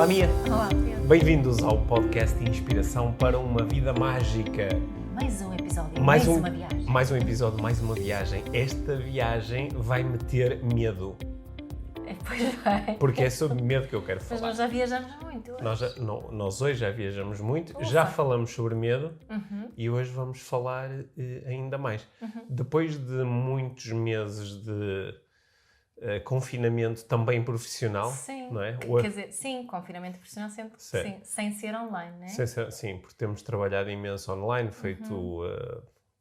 Mia! Olá, Pedro. Bem-vindos ao podcast de inspiração para uma vida mágica. Mais um episódio, mais uma viagem. Mais um episódio, mais uma viagem. Esta viagem vai meter medo. Pois vai. Porque é sobre medo que eu quero Mas falar. nós já viajamos muito hoje. Nós hoje já viajamos muito, Ufa. já falamos sobre medo e hoje vamos falar ainda mais. Uhum. Depois de muitos meses de confinamento também profissional, Sim. não é? Quer dizer, sim, confinamento profissional sempre, Sim. sim, sem ser online, não é? Sim, porque temos trabalhado imenso online, feito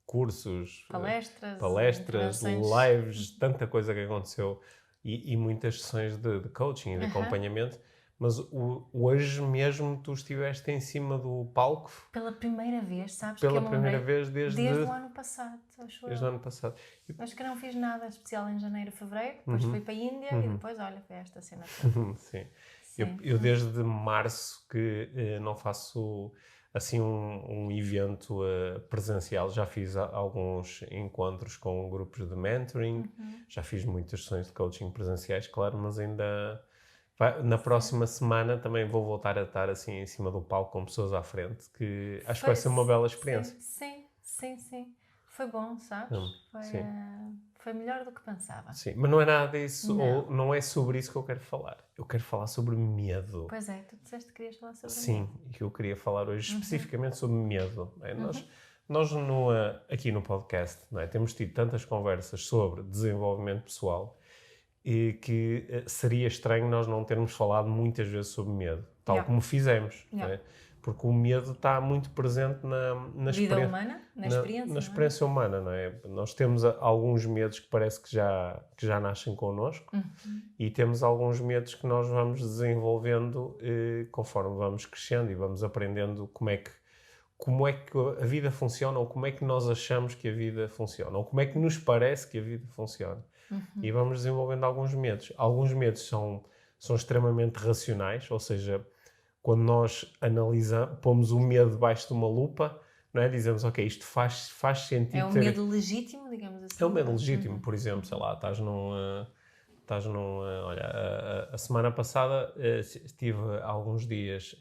cursos, Palestras, lives, tanta coisa que aconteceu e muitas sessões de coaching e de acompanhamento. Mas hoje mesmo tu estiveste em cima do palco. Pela primeira vez, sabes? Pela que eu me primeira lembrei vez desde o ano passado, acho desde o eu. ano passado. Acho que não fiz nada especial em janeiro, fevereiro, depois fui para a Índia e depois, olha, foi esta cena toda. Sim. Sim. Eu desde março que não faço assim um evento presencial. Já fiz alguns encontros com grupos de mentoring, já fiz muitas sessões de coaching presenciais, claro, mas ainda na próxima semana também vou voltar a estar assim em cima do palco com pessoas à frente, que acho que vai ser uma bela experiência. Sim. Foi bom, sabes? Sim. Foi melhor do que pensava. Sim, mas não é nada disso, Não. ou não é sobre isso que eu quero falar. Eu quero falar sobre medo. Pois é, tu disseste que querias falar sobre Sim, e que eu queria falar hoje especificamente sobre medo. Nós aqui no podcast, não é, temos tido tantas conversas sobre desenvolvimento pessoal e que seria estranho nós não termos falado muitas vezes sobre medo, tal como fizemos. Não é? Porque o medo está muito presente na vida humana, na experiência humana, não é? Nós temos alguns medos que parece que já nascem connosco e temos alguns medos que nós vamos desenvolvendo conforme vamos crescendo e vamos aprendendo como é que a vida funciona, ou como é que nós achamos que a vida funciona, ou como é que nos parece que a vida funciona. E vamos desenvolvendo alguns medos. Alguns medos são extremamente racionais, ou seja, quando nós analisamos, pomos o medo debaixo de uma lupa, não é? Dizemos, ok, isto faz sentido. É um medo legítimo, digamos assim. É um medo legítimo, por exemplo, sei lá, olha, a semana passada estive alguns dias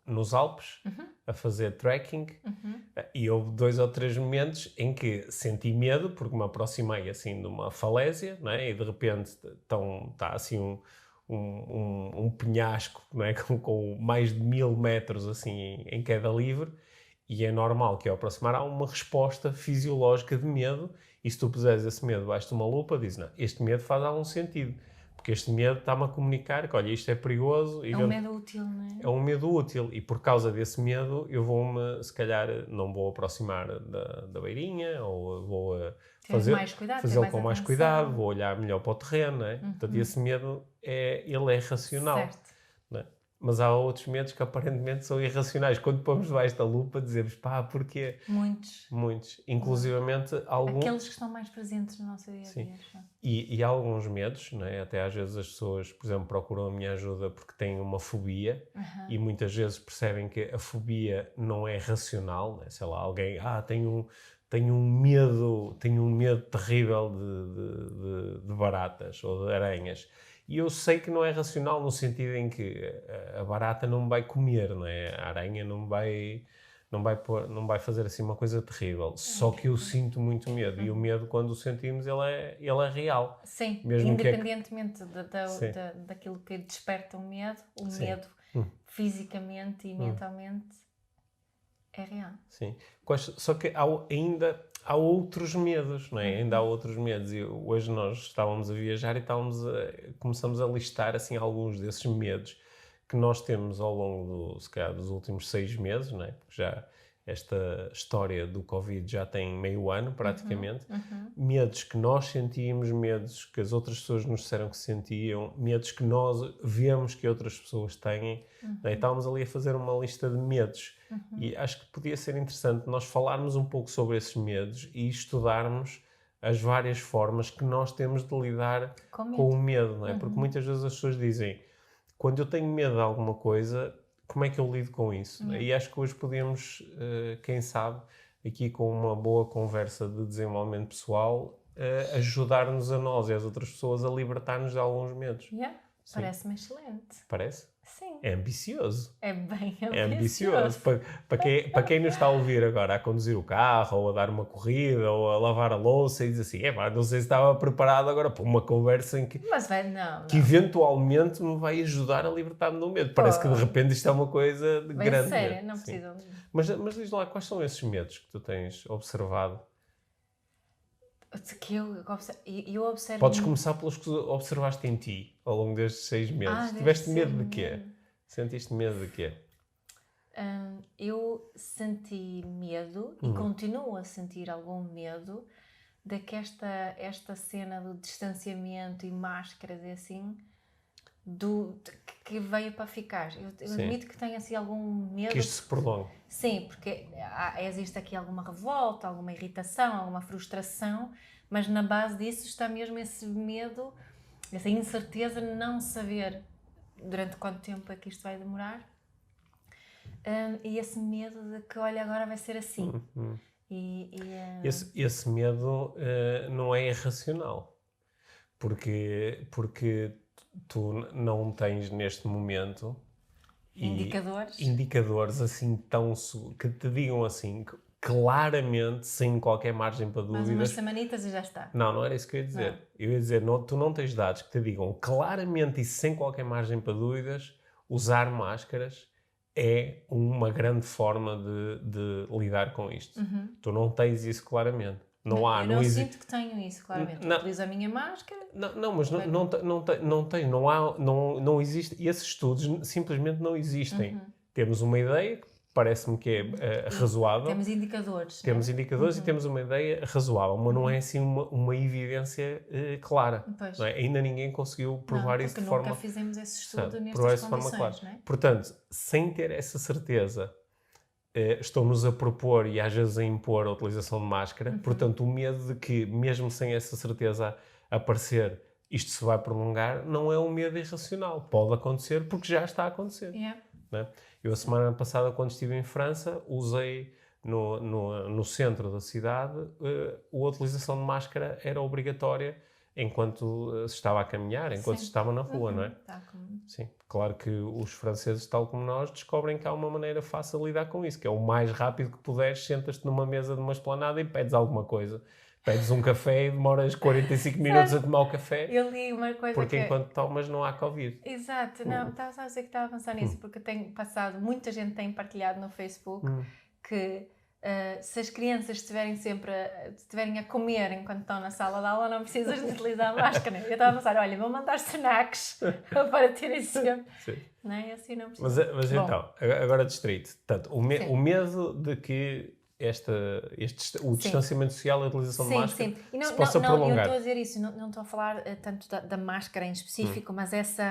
nos Alpes a fazer trekking e houve 2 ou 3 momentos em que senti medo porque me aproximei assim de uma falésia, não é? E de repente está assim um penhasco, não é? com mais de 1000 metros assim em queda livre, e é normal que ao aproximar há uma resposta fisiológica de medo, e se tu puseres esse medo debaixo de uma lupa, dizes, não, este medo faz algum sentido, porque este medo está-me a comunicar que, olha, isto é perigoso. É um medo útil, não é? É um medo útil, e por causa desse medo eu vou-me, se calhar, não vou aproximar da beirinha, ou vou fazê-lo com mais cuidado, vou olhar melhor para o terreno, não é? Portanto, esse medo ele é racional. Certo. Não é? Mas há outros medos que aparentemente são irracionais. Quando pomos debaixo da lupa, dizemos, porquê? Muitos. Inclusivamente alguns... Aqueles que estão mais presentes no nosso dia-a-dia. Sim. E há alguns medos, não é? Até às vezes as pessoas, por exemplo, procuram a minha ajuda porque têm uma fobia e muitas vezes percebem que a fobia não é racional, não é? Sei lá, alguém, tenho um medo terrível de baratas ou de aranhas. E eu sei que não é racional no sentido em que a barata não me vai comer, não é? A aranha não vai fazer assim uma coisa terrível. Só que eu sinto muito medo. E o medo, quando o sentimos, ele é real. Sim, mesmo independentemente daquilo que desperta o medo fisicamente e mentalmente é real. Sim. Só que ainda há outros medos, não é? Ainda há outros medos. E hoje nós estávamos a viajar e começamos a listar assim alguns desses medos que nós temos ao longo se calhar, dos últimos 6 meses, não é? Porque já esta história do Covid já tem meio ano, praticamente. Medos que nós sentimos, medos que as outras pessoas nos disseram que sentiam, medos que nós vemos que outras pessoas têm. E estávamos ali a fazer uma lista de medos. E acho que podia ser interessante nós falarmos um pouco sobre esses medos e estudarmos as várias formas que nós temos de lidar com o medo, não é? Porque muitas vezes as pessoas dizem, quando eu tenho medo de alguma coisa, como é que eu lido com isso? E acho que hoje podemos, quem sabe, aqui com uma boa conversa de desenvolvimento pessoal, ajudar-nos a nós e às outras pessoas a libertar-nos de alguns medos. Parece-me excelente. Parece? Sim. É ambicioso. É bem É ambicioso. ambicioso. Para quem nos está a ouvir agora a conduzir o carro, ou a dar uma corrida, ou a lavar a louça e diz assim, não sei se estava preparado agora para uma conversa em que, Mas não. que eventualmente me vai ajudar a libertar-me do medo. Parece que de repente isto é uma coisa Bem grande. séria, não precisam. Mas diz lá, quais são esses medos que tu tens observado? Que eu observo. Podes começar pelos que observaste em ti ao longo destes 6 meses. Tiveste medo de quê? Sentiste medo de quê? Eu senti medo e continuo a sentir algum medo de que esta cena do distanciamento e máscaras e assim que veio para ficar. Eu admito que tenho assim algum medo. Que isto se prolongue. Sim, porque existe aqui alguma revolta, alguma irritação, alguma frustração, mas na base disso está mesmo esse medo, essa incerteza de não saber durante quanto tempo é que isto vai demorar. E esse medo de que, olha, agora vai ser assim. Esse medo não é irracional. Porque tu não tens neste momento indicadores assim que te digam assim claramente, sem qualquer margem para dúvidas. Mais umas semanitas e já está. Não era isso que eu ia dizer. Não. Eu ia dizer, tu não tens dados que te digam claramente e sem qualquer margem para dúvidas, usar máscaras é uma grande forma de lidar com isto. Tu não tens isso claramente. Eu não sinto que tenho isso, claramente. Eu utilizo a minha máscara. Mas não existe. E esses estudos simplesmente não existem. Temos uma ideia que parece-me que é razoável. Temos indicadores. Temos indicadores e temos uma ideia razoável, mas não é assim uma evidência clara. Não é? Ainda ninguém conseguiu provar isso de forma... Porque nunca fizemos esse estudo nestas condições, não é? Portanto, sem ter essa certeza, estão-nos a propor e às vezes a impor a utilização de máscara. Portanto, o medo de que, mesmo sem essa certeza aparecer, isto se vai prolongar, não é um medo irracional. Pode acontecer porque já está a acontecer. Yeah. Não é? Eu, a semana passada, quando estive em França, usei no centro da cidade, a utilização de máscara era obrigatória enquanto se estava a caminhar, enquanto se estava na rua, não é? Sim. Claro que os franceses, tal como nós, descobrem que há uma maneira fácil de lidar com isso, que é o mais rápido que puderes, sentas-te numa mesa de uma esplanada e pedes alguma coisa. Pedes um café e demoras 45 minutos a tomar o café. Eu li uma coisa porque enquanto tomas não há Covid. Exato. Não, estava a dizer que estava a pensar nisso, porque tenho passado, muita gente tem partilhado no Facebook que se as crianças estiverem a comer enquanto estão na sala de aula, não precisas de utilizar máscara. Eu estava a pensar, olha, vou mandar snacks para terem sempre. Não é? Assim não precisa. Mas então, agora distraído. Portanto, o medo de que o distanciamento social e a utilização de máscara se possa prolongar. Eu não estou a dizer isso, não estou a falar tanto da máscara em específico, mas este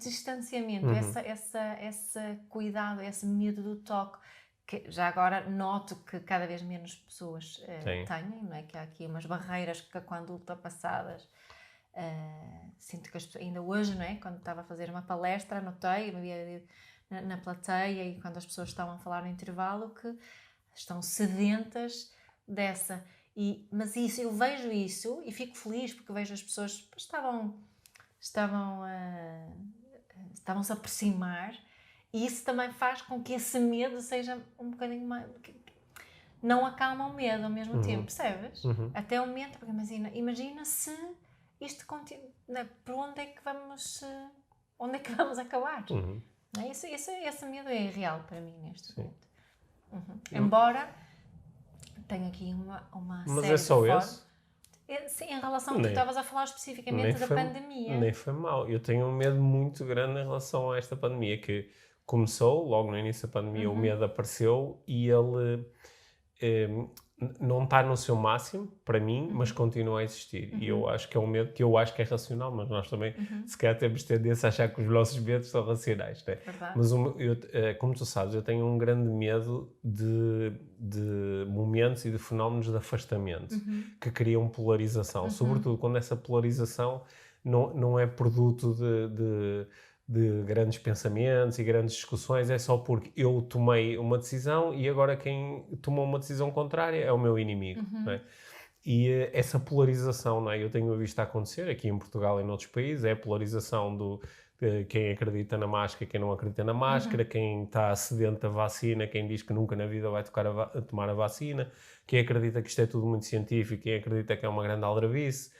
distanciamento, esse cuidado, esse medo do toque, que já agora noto que cada vez menos pessoas têm, não é? Que há aqui umas barreiras que quando ultrapassadas, sinto que as pessoas, ainda hoje, não é? Quando estava a fazer uma palestra, anotei, na plateia e quando as pessoas estavam a falar no intervalo que estão sedentas dessa. Mas isso, eu vejo isso e fico feliz porque vejo as pessoas estavam-se a aproximar e isso também faz com que esse medo seja um bocadinho mais... Não acalma o medo ao mesmo tempo, percebes? Até o momento, porque imagina se isto continua... Por onde é que vamos acabar? Esse medo é real para mim neste momento. Embora tenha aqui uma Mas série é só de esse? Sim, em relação ao que tu estavas a falar especificamente da pandemia. Nem foi mal. Eu tenho um medo muito grande em relação a esta pandemia, que começou, logo no início da pandemia, o medo apareceu e ele não está no seu máximo, para mim, mas continua a existir. E eu acho que é um medo que eu acho que é racional, mas nós também, se calhar, temos tendência a achar que os nossos medos são racionais. Né? Mas, como tu sabes, eu tenho um grande medo de momentos e de fenómenos de afastamento que criam polarização, sobretudo quando essa polarização não é produto de grandes pensamentos e grandes discussões, é só porque eu tomei uma decisão e agora quem tomou uma decisão contrária é o meu inimigo. Não é? E essa polarização, não é? Eu tenho visto acontecer aqui em Portugal e noutros países, é a polarização de quem acredita na máscara e quem não acredita na máscara, quem está sedento da vacina, quem diz que nunca na vida vai tomar a vacina, quem acredita que isto é tudo muito científico, quem acredita que é uma grande aldrabice,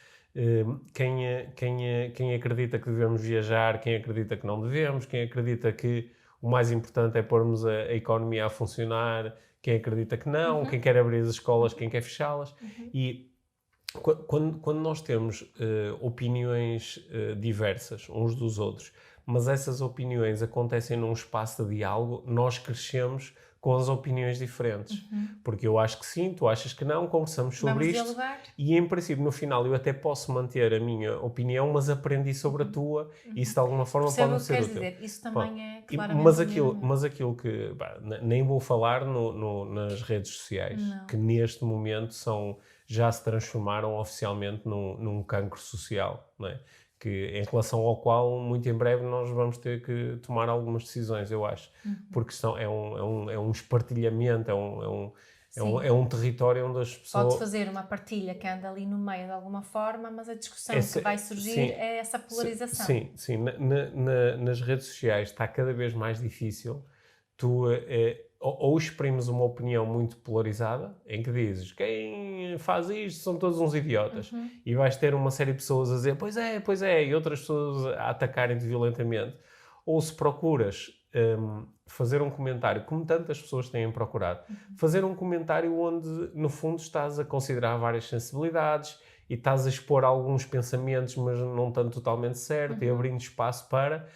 quem acredita que devemos viajar, quem acredita que não devemos, quem acredita que o mais importante é pormos a economia a funcionar, quem acredita que não, quem quer abrir as escolas, quem quer fechá-las. E quando nós temos opiniões diversas uns dos outros, mas essas opiniões acontecem num espaço de diálogo, nós crescemos com as opiniões diferentes. Porque eu acho que sim, tu achas que não, conversamos sobre Vamos isto. dialogar. E em princípio, no final, eu até posso manter a minha opinião, mas aprendi sobre a tua e isso de alguma forma Percebo pode o que ser queres útil. dizer. Isso também é claramente Mas o mesmo. aquilo que nem vou falar nas redes sociais, Não. que neste momento já se transformaram oficialmente num cancro social, não é? Que, em relação ao qual, muito em breve, nós vamos ter que tomar algumas decisões, eu acho. Porque é um espartilhamento, é um território onde as pessoas... Podes fazer uma partilha que anda ali no meio de alguma forma, mas a discussão que vai surgir é essa polarização. Sim. Nas redes sociais está cada vez mais difícil tu ou exprimes uma opinião muito polarizada, em que dizes quem faz isto são todos uns idiotas, e vais ter uma série de pessoas a dizer pois é, e outras pessoas a atacarem-te violentamente. Ou se procuras fazer um comentário, como tantas pessoas têm procurado, fazer um comentário onde, no fundo, estás a considerar várias sensibilidades e estás a expor alguns pensamentos, mas não estando totalmente certo, e abrindo espaço para...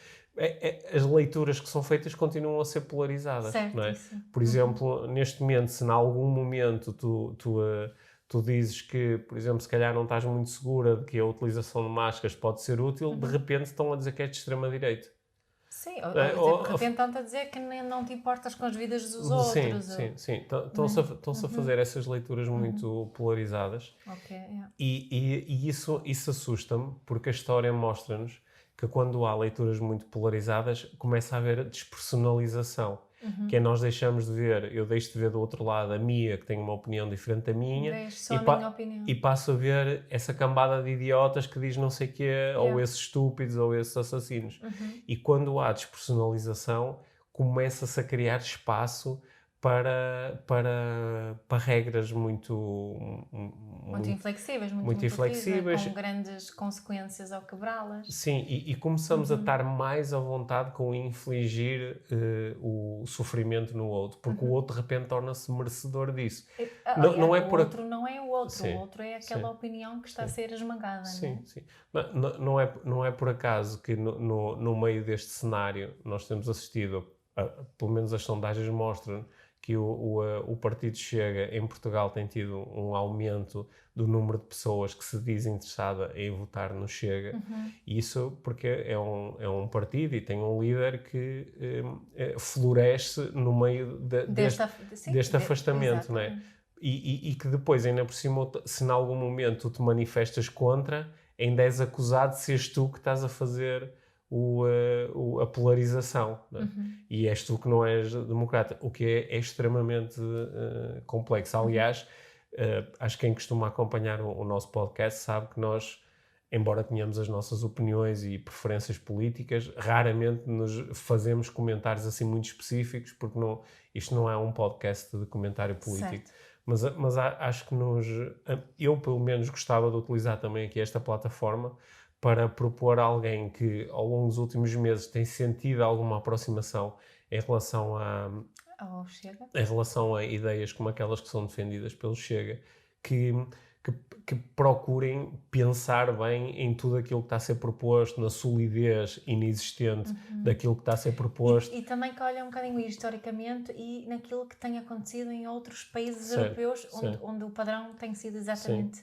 as leituras que são feitas continuam a ser polarizadas, Certo, não é? isso. Por exemplo, neste momento, se em algum momento tu dizes que, por exemplo, se calhar não estás muito segura de que a utilização de máscaras pode ser útil, de repente estão a dizer que és de extrema-direita. Sim, de repente estão-te a dizer que não te importas com as vidas dos outros. Sim. Estão-se a fazer essas leituras muito polarizadas. Ok, yeah. E isso assusta-me, porque a história mostra-nos que quando há leituras muito polarizadas, começa a haver despersonalização. Que é nós deixamos de ver, eu deixo de ver do outro lado a Mia, que tem uma opinião diferente da minha, Só a minha opinião. e passo a ver essa cambada de idiotas que diz não sei o quê, ou esses estúpidos, ou esses assassinos. E quando há despersonalização, começa-se a criar espaço para regras muito inflexíveis, muito inflexíveis, com grandes consequências ao quebrá-las. Sim, e começamos a estar mais à vontade com infligir o sofrimento no outro, porque o outro de repente torna-se merecedor disso. Não é o outro não é o outro, sim, o outro é aquela opinião que está a ser esmagada. Sim. Não é por acaso que no meio deste cenário nós temos assistido, pelo menos as sondagens mostram, que o Partido Chega em Portugal tem tido um aumento do número de pessoas que se diz interessada em votar no Chega. E isso porque é um partido e tem um líder que floresce no meio deste afastamento, não é? E que depois, ainda por cima, se em algum momento tu te manifestas contra, ainda és acusado de seres tu que estás a fazer a polarização, não é? E és tu que não és democrata, o que é extremamente complexo. Aliás, acho que quem costuma acompanhar o nosso podcast sabe que nós, embora tenhamos as nossas opiniões e preferências políticas, raramente nos fazemos comentários assim muito específicos, porque isto não é um podcast de comentário político. Certo. Mas acho que eu pelo menos gostava de utilizar também aqui esta plataforma para propor a alguém que ao longo dos últimos meses tem sentido alguma aproximação em relação ao Chega, em relação a ideias como aquelas que são defendidas pelo Chega, que procurem pensar bem em tudo aquilo que está a ser proposto, na solidez inexistente daquilo que está a ser proposto. E também que olhem um bocadinho historicamente e naquilo que tem acontecido em outros países Certo, europeus, onde o padrão tem sido exatamente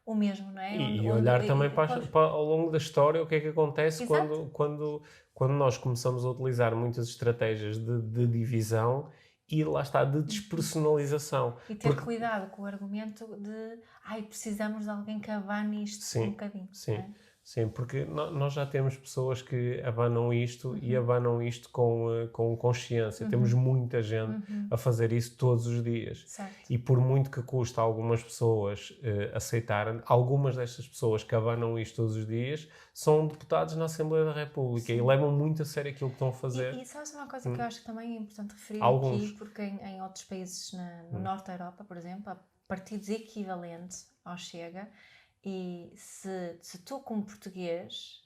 o mesmo, não é? E olhar também ao longo da história o que é que acontece quando nós começamos a utilizar muitas estratégias de divisão e lá está, de despersonalização. E ter cuidado com o argumento de precisamos de alguém que abane isto um bocadinho. Sim. É? Sim, porque nós já temos pessoas que abanam isto e abanam isto com consciência. Temos muita gente a fazer isso todos os dias. Certo. E por muito que custa algumas pessoas aceitarem, algumas destas pessoas que abanam isto todos os dias são deputados na Assembleia da República. Sim. E levam muito a sério aquilo que estão a fazer. E sabes uma coisa que eu acho que também é importante referir Alguns. aqui, porque em outros países no norte da Europa, por exemplo, há partidos equivalentes ao Chega. E se tu, como português,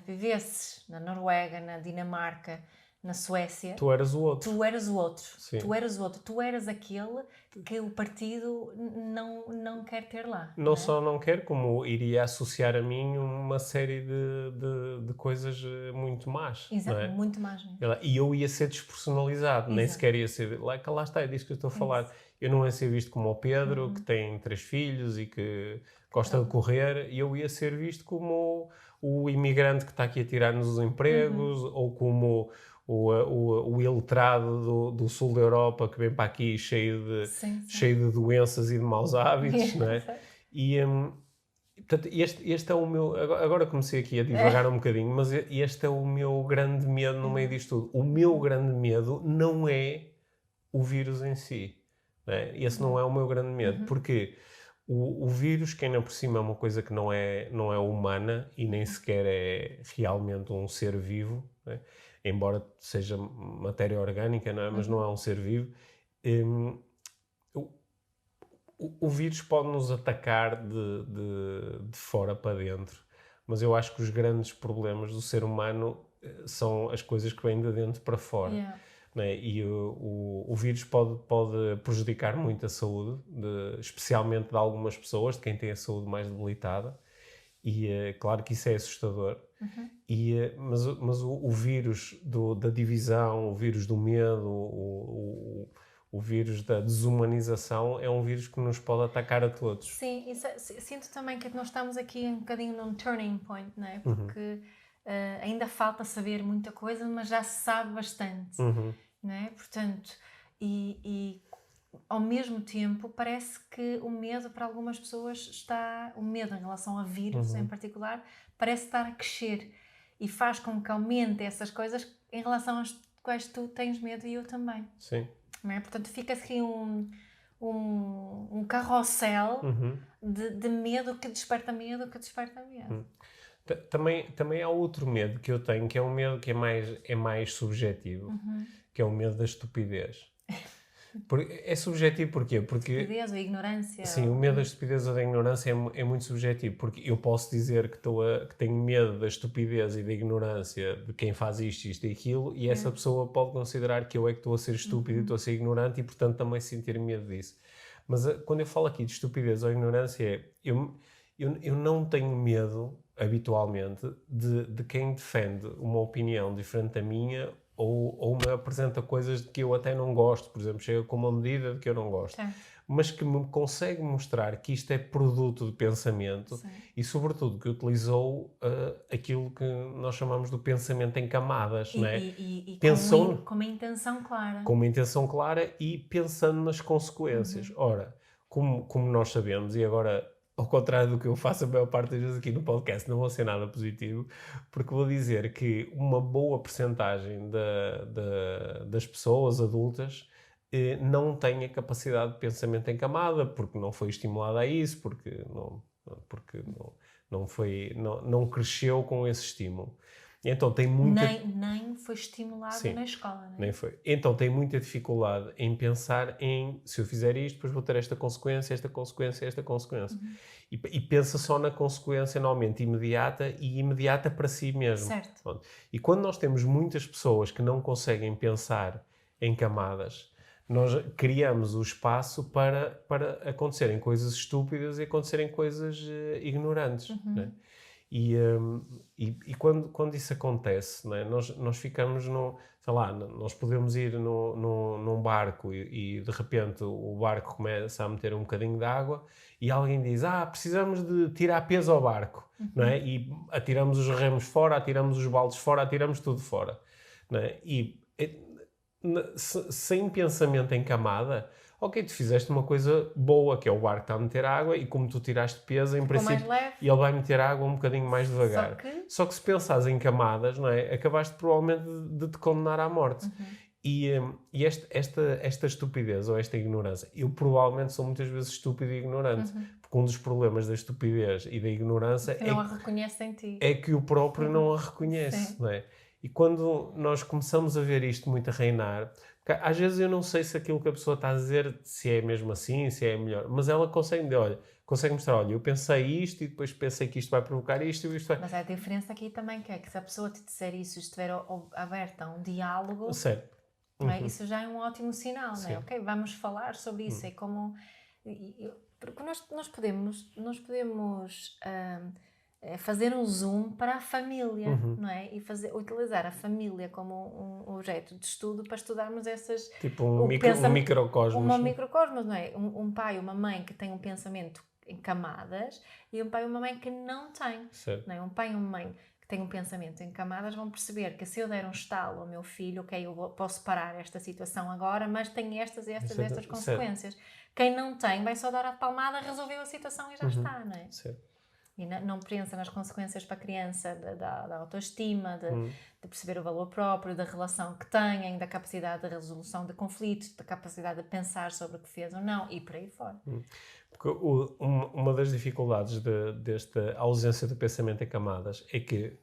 vivesses na Noruega, na Dinamarca, na Suécia... Tu eras o outro. Tu eras o outro. Sim. Tu eras o outro. Tu eras aquele que o partido não quer ter lá. Não só não quer, como iria associar a mim uma série de coisas muito más. Exato, não é? muito más. E eu ia ser despersonalizado. Exato. Nem sequer ia ser... Lá está, é disso que eu estou a falar. Isso. Eu não ia ser visto como o Pedro, que tem 3 filhos e que gosta de correr, e eu ia ser visto como o imigrante que está aqui a tirar-nos os empregos, ou como o iletrado do sul da Europa que vem para aqui cheio de doenças e de maus hábitos, não é? E, portanto, este é o meu... Agora comecei aqui a divagar um bocadinho, mas este é o meu grande medo no meio disto tudo. O meu grande medo não é o vírus em si. Esse não é o meu grande medo, porque o vírus, que ainda por cima é uma coisa que não é humana e nem sequer é realmente um ser vivo, né? Embora seja matéria orgânica, não é? Mas não é um ser vivo. O vírus pode nos atacar de fora para dentro, mas eu acho que os grandes problemas do ser humano são as coisas que vêm de dentro para fora. Yeah. Né? E o vírus pode prejudicar muito a saúde, especialmente de algumas pessoas, de quem tem a saúde mais debilitada, e claro que isso é assustador. Mas o vírus da divisão, o vírus do medo, o vírus da desumanização é um vírus que nos pode atacar a todos. Sim, sinto também que nós estamos aqui um bocadinho num turning point, não é? Porque ainda falta saber muita coisa, mas já se sabe bastante, não é? Portanto, e ao mesmo tempo parece que o medo para algumas pessoas o medo em relação a vírus em particular, parece estar a crescer e faz com que aumente essas coisas em relação às quais tu tens medo e eu também. Sim. Não é? Portanto, fica-se aqui um carrossel de medo que desperta medo, que desperta medo. Também há outro medo que eu tenho, que é um medo que é mais subjetivo, que é o medo da estupidez. É subjetivo porquê? Porque... Estupidez ou ignorância. Sim, o medo da estupidez ou da ignorância é muito subjetivo, porque eu posso dizer que tenho medo da estupidez e da ignorância de quem faz isto e aquilo, e essa pessoa pode considerar que eu é que estou a ser estúpido e estou a ser ignorante e, portanto, também sentir medo disso. Mas quando eu falo aqui de estupidez ou ignorância, eu não tenho medo, habitualmente, de quem defende uma opinião diferente da minha ou me apresenta coisas de que eu até não gosto, por exemplo, chega com uma medida de que eu não gosto, mas que me consegue mostrar que isto é produto de pensamento e, sobretudo, que utilizou aquilo que nós chamamos do pensamento em camadas, não é? E com uma intenção clara. Com uma intenção clara e pensando nas consequências. Ora, como nós sabemos, e agora... Ao contrário do que eu faço a maior parte das vezes aqui no podcast, não vou ser nada positivo, porque vou dizer que uma boa percentagem das pessoas adultas não tem a capacidade de pensamento em camada, porque não foi estimulada a isso, porque não cresceu com esse estímulo. Então tem muita... Nem foi estimulado na escola. Não é? Nem foi. Então tem muita dificuldade em pensar em, se eu fizer isto, depois vou ter esta consequência, esta consequência, esta consequência. E pensa só na consequência, normalmente imediata e imediata para si mesmo. Certo. Pronto. E quando nós temos muitas pessoas que não conseguem pensar em camadas, nós criamos o espaço para acontecerem coisas estúpidas e acontecerem coisas ignorantes. Não é? E quando isso acontece, não é? nós ficamos sei lá, nós podemos ir num barco e de repente o barco começa a meter um bocadinho de água e alguém diz, precisamos de tirar peso ao barco, não é? E atiramos os remos fora, atiramos os baldes fora, atiramos tudo fora, não é? E sem pensamento em camada, ok, tu fizeste uma coisa boa, que é o barco está a meter água e como tu tiraste peso, em Ficou princípio, mais leve. e ele vai meter água um bocadinho mais devagar. Só que se pensares em camadas, não é? Acabaste provavelmente de te condenar à morte. E esta estupidez ou esta ignorância, eu provavelmente sou muitas vezes estúpido e ignorante, porque um dos problemas da estupidez e da ignorância que não a reconhece em ti. é que o próprio não a reconhece, não é? E quando nós começamos a ver isto muito a reinar, às vezes eu não sei se aquilo que a pessoa está a dizer, se é mesmo assim, se é melhor, mas ela consegue mostrar, olha, eu pensei isto e depois pensei que isto vai provocar isto e isto vai... Mas a diferença aqui também que é que se a pessoa te disser isso e estiver aberta a um diálogo, Certo. não é? Isso já é um ótimo sinal, não é? Sim. Ok, vamos falar sobre isso. É como... Porque nós podemos fazer um zoom para a família, não é? E utilizar a família como um objeto de estudo para estudarmos essas... Tipo um microcosmos. Um microcosmos, não é? Um pai e uma mãe que têm um pensamento em camadas e um pai e uma mãe que não têm. Certo. Não é? Um pai e uma mãe que têm um pensamento em camadas vão perceber que se eu der um estalo ao meu filho, ok, eu posso parar esta situação agora, mas tem estas consequências. Quem não tem vai só dar a palmada, resolveu a situação e já está, não é? Certo. E não pensa nas consequências para a criança da autoestima, de perceber o valor próprio, da relação que têm, da capacidade de resolução de conflitos, da capacidade de pensar sobre o que fez ou não, e por aí fora. Porque uma das dificuldades desta ausência do pensamento em camadas é que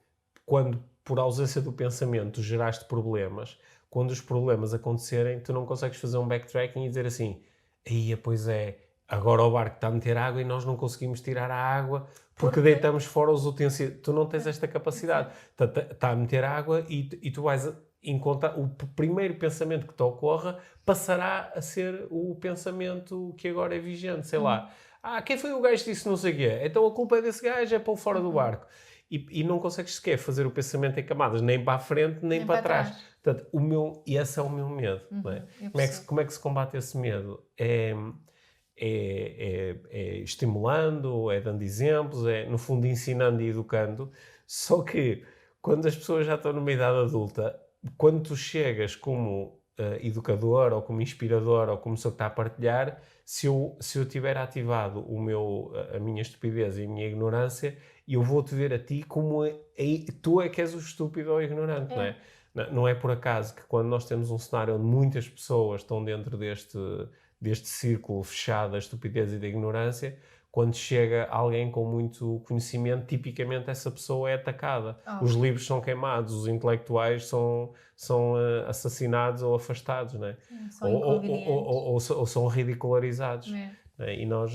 quando, por ausência do pensamento, geraste problemas, quando os problemas acontecerem, tu não consegues fazer um backtracking e dizer assim, pois é, agora o barco está a meter água e nós não conseguimos tirar a água porque deitamos fora os utensílios. Tu não tens esta capacidade. Está a meter água e tu vais encontrar... O primeiro pensamento que te ocorra passará a ser o pensamento que agora é vigente. Sei lá. Quem foi o gajo que disse não sei o quê? Então a culpa é desse gajo, é pô-lo fora do barco. E não consegues sequer fazer o pensamento em camadas, nem para a frente, nem para trás. Portanto, esse é o meu medo. Não é? Como é que se combate esse medo? É estimulando, é dando exemplos, é no fundo ensinando e educando. Só que quando as pessoas já estão numa idade adulta, quando tu chegas como educador ou como inspirador ou como pessoa que está a partilhar, se eu tiver ativado a minha estupidez e a minha ignorância, eu vou-te ver a ti como tu é que és o estúpido ou ignorante, não é? Não é por acaso que quando nós temos um cenário onde muitas pessoas estão dentro deste círculo fechado da estupidez e da ignorância, quando chega alguém com muito conhecimento, tipicamente essa pessoa é atacada. Os livros são queimados, os intelectuais são assassinados ou afastados, não é? Ou são ridicularizados. E nós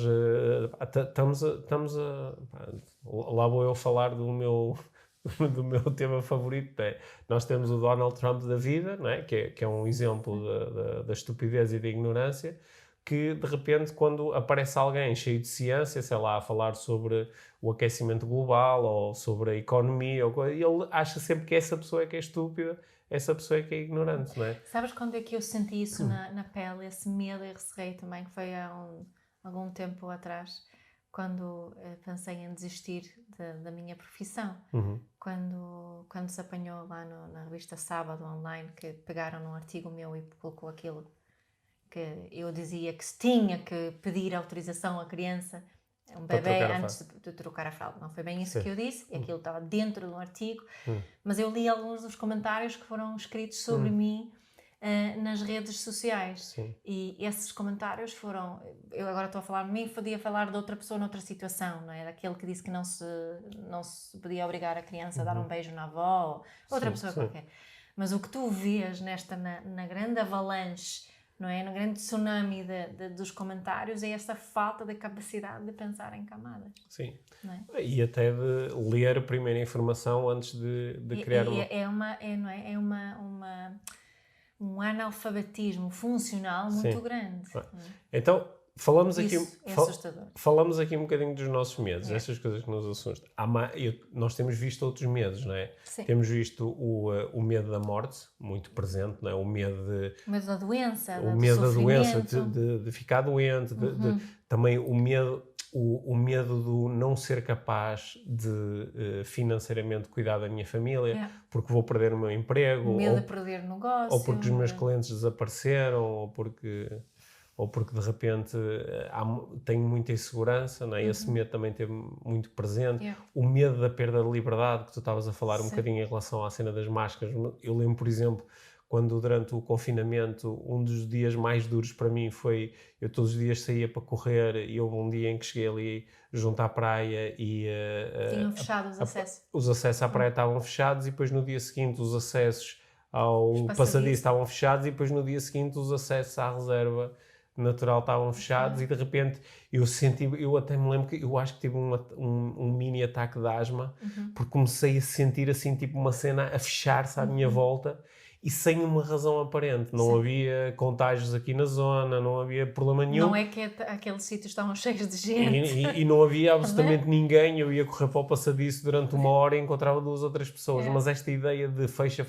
estamos a... Lá vou eu falar do meu tema favorito. Nós temos o Donald Trump da vida, não é? Que é um exemplo da estupidez e da ignorância, que de repente quando aparece alguém cheio de ciência, sei lá, a falar sobre o aquecimento global ou sobre a economia, ele acha sempre que essa pessoa é que é estúpida, essa pessoa é que é ignorante, não é? Sabes quando é que eu senti isso na pele, esse medo e receio também, que foi há algum tempo atrás, quando pensei em desistir da minha profissão. Quando se apanhou lá na revista Sábado Online, que pegaram num artigo meu e colocou aquilo que eu dizia que se tinha que pedir autorização à criança, um bebê, antes de trocar a fralda. Não foi bem isso que eu disse, e aquilo estava dentro de um artigo, mas eu li alguns dos comentários que foram escritos sobre mim nas redes sociais. Sim. E esses comentários foram... Eu agora estou a falar de mim, podia falar de outra pessoa noutra situação, não é? Daquele que disse que não se podia obrigar a criança a dar um beijo na avó, outra pessoa qualquer. Mas o que tu vês na grande avalanche, não é? No grande tsunami dos comentários, é esta falta de capacidade de pensar em camadas. Sim. Não é? E até de ler a primeira informação antes de criar um analfabetismo funcional muito grande. Então, falamos aqui um bocadinho dos nossos medos, essas coisas que nos assustam. Nós temos visto outros medos, não é? Sim. Temos visto o medo da morte, muito presente, não é? O medo da doença, o medo da doença, de ficar doente, também o medo do não ser capaz de financeiramente cuidar da minha família, porque vou perder o meu emprego, o medo de perder negócio, ou porque os meus clientes desapareceram, ou ou porque de repente tenho muita insegurança, não é? Esse medo também esteve muito presente. O medo da perda de liberdade, que tu estavas a falar um bocadinho em relação à cena das máscaras. Eu lembro, por exemplo, quando durante o confinamento, um dos dias mais duros para mim foi, eu todos os dias saía para correr e houve um dia em que cheguei ali junto à praia e... Tinham fechado os acessos. Os acessos à praia estavam fechados e depois no dia seguinte os acessos ao passadiço estavam fechados e depois no dia seguinte os acessos à reserva natural estavam fechados e de repente eu até me lembro que eu acho que tive um mini ataque de asma porque comecei a sentir assim tipo uma cena a fechar-se à minha volta e sem uma razão aparente. Não havia contágios aqui na zona, não havia problema nenhum. Não é que aqueles sítios estavam cheios de gente. E não havia absolutamente ninguém. Eu ia correr para o passadiço durante 1 hora e encontrava 2 ou 3 pessoas. Mas esta ideia de fecha,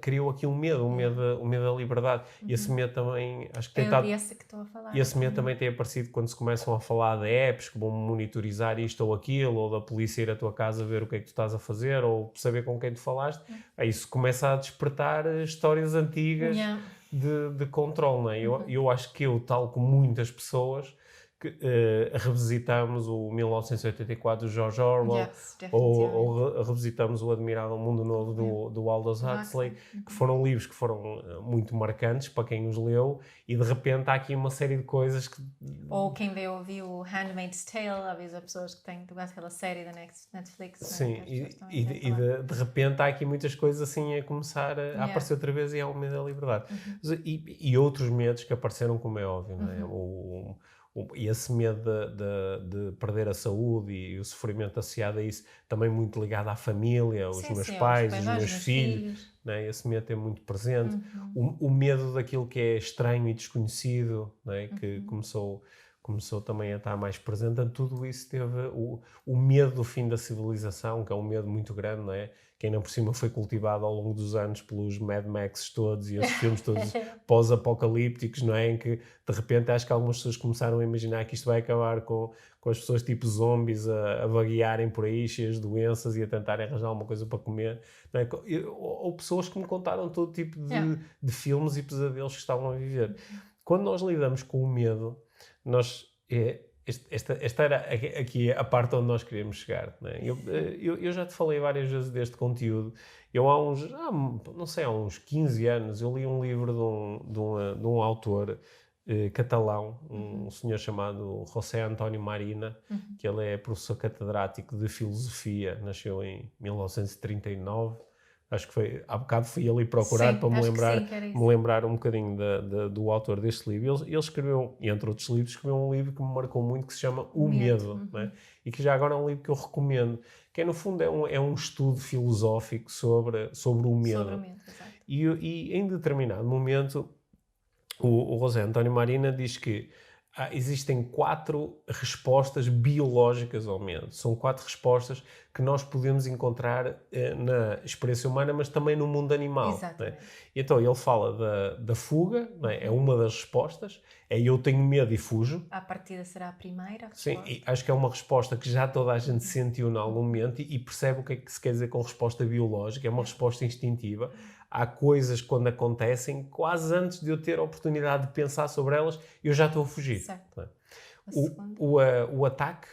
criou aqui um medo da liberdade. E esse medo também, acho que tem estado... esse que estou a falar. E esse medo também tem aparecido quando se começam a falar de apps que vão monitorizar isto ou aquilo, ou da polícia ir à tua casa ver o que é que tu estás a fazer, ou saber com quem tu falaste. Isso começa a despertar histórias antigas de controle, não é? Eu acho que tal como muitas pessoas, revisitamos o 1984 do George Orwell, ou revisitamos o Admirável Mundo Novo do Aldous Huxley, que foram livros que foram muito marcantes para quem os leu, e de repente há aqui uma série de coisas que... Ou quem veio ouvir o Handmaid's Tale, avisa pessoas que têm aquela série da Netflix. Sim, e de repente há aqui muitas coisas assim a começar a aparecer outra vez e há um medo da liberdade. E outros medos que apareceram, como é óbvio, não é? E esse medo de perder a saúde e o sofrimento associado a isso, também muito ligado à família, os meus pais, os meus filhos, né? Esse medo é muito presente. O medo daquilo que é estranho e desconhecido, né? Que começou também a estar mais presente. Portanto, tudo isso teve o medo do fim da civilização, que é um medo muito grande, não é? Que ainda por cima foi cultivado ao longo dos anos pelos Mad Max todos e esses filmes todos pós-apocalípticos, não é? Em que, de repente, acho que algumas pessoas começaram a imaginar que isto vai acabar com as pessoas tipo zombies a vaguearem por aí, cheias de doenças e a tentarem arranjar alguma coisa para comer. Não é? Ou pessoas que me contaram todo tipo de filmes e pesadelos que estavam a viver. Quando nós lidamos com o medo, esta era aqui a parte onde nós queríamos chegar, né? Eu já te falei várias vezes deste conteúdo. Há uns 15 anos, eu li um livro de um autor catalão, um senhor chamado José António Marina, que ele é professor catedrático de filosofia, nasceu em 1939. Acho que foi, há bocado fui ali procurar para me lembrar um bocadinho do autor deste livro. Ele escreveu, entre outros livros, escreveu um livro que me marcou muito, que se chama O Medo, né? E que já agora é um livro que eu recomendo, que no fundo é um estudo filosófico sobre o medo. Sobre o medo, exato. E em determinado momento, o José António Marina diz que existem 4 respostas biológicas ao medo. São 4 respostas que nós podemos encontrar na experiência humana, mas também no mundo animal. Exatamente. Né? Então ele fala da fuga, né? É uma das respostas. É eu tenho medo e fujo. À partida será a primeira resposta. Sim, e acho que é uma resposta que já toda a gente sentiu em algum momento e percebe o que é que se quer dizer com resposta biológica. É uma resposta instintiva. Há coisas que quando acontecem, quase antes de eu ter a oportunidade de pensar sobre elas, eu já estou a fugir. Certo. Né? O ataque,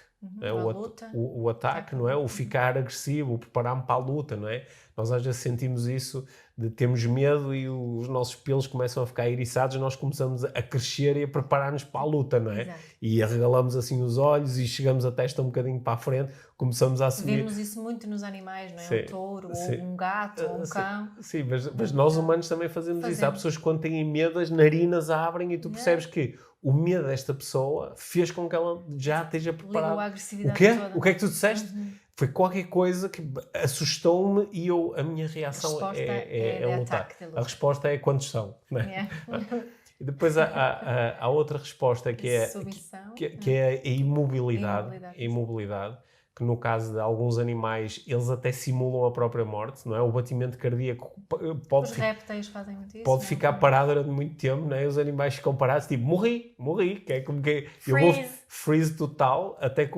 o ataque, não é? O ficar agressivo, o preparar-me para a luta, não é? Nós às vezes sentimos isso, de termos medo e os nossos pelos começam a ficar eriçados e nós começamos a crescer e a preparar-nos para a luta, não é? Exato. E arregalamos assim os olhos e chegamos a testa um bocadinho para a frente, começamos a assumir... Vemos isso muito nos animais, não é? Sim, Um touro, sim. ou um gato, ou um cão. Sim, mas nós humanos também fazemos isso. Há pessoas que quando têm medo as narinas abrem e tu percebes que o medo desta pessoa fez com que ela já esteja preparada. Ligou a agressividade O quê? toda. O que é que tu disseste? Foi qualquer coisa que assustou-me e a minha reação é lutar. A resposta é quando são. Não é? E depois há outra resposta que é a imobilidade. A imobilidade, que no caso de alguns animais, eles até simulam a própria morte, não é? O batimento cardíaco Os répteis fazem muito isso. pode ficar parado durante muito tempo, não é? Os animais ficam parados, tipo, morri, que é como que eu vou freeze total até que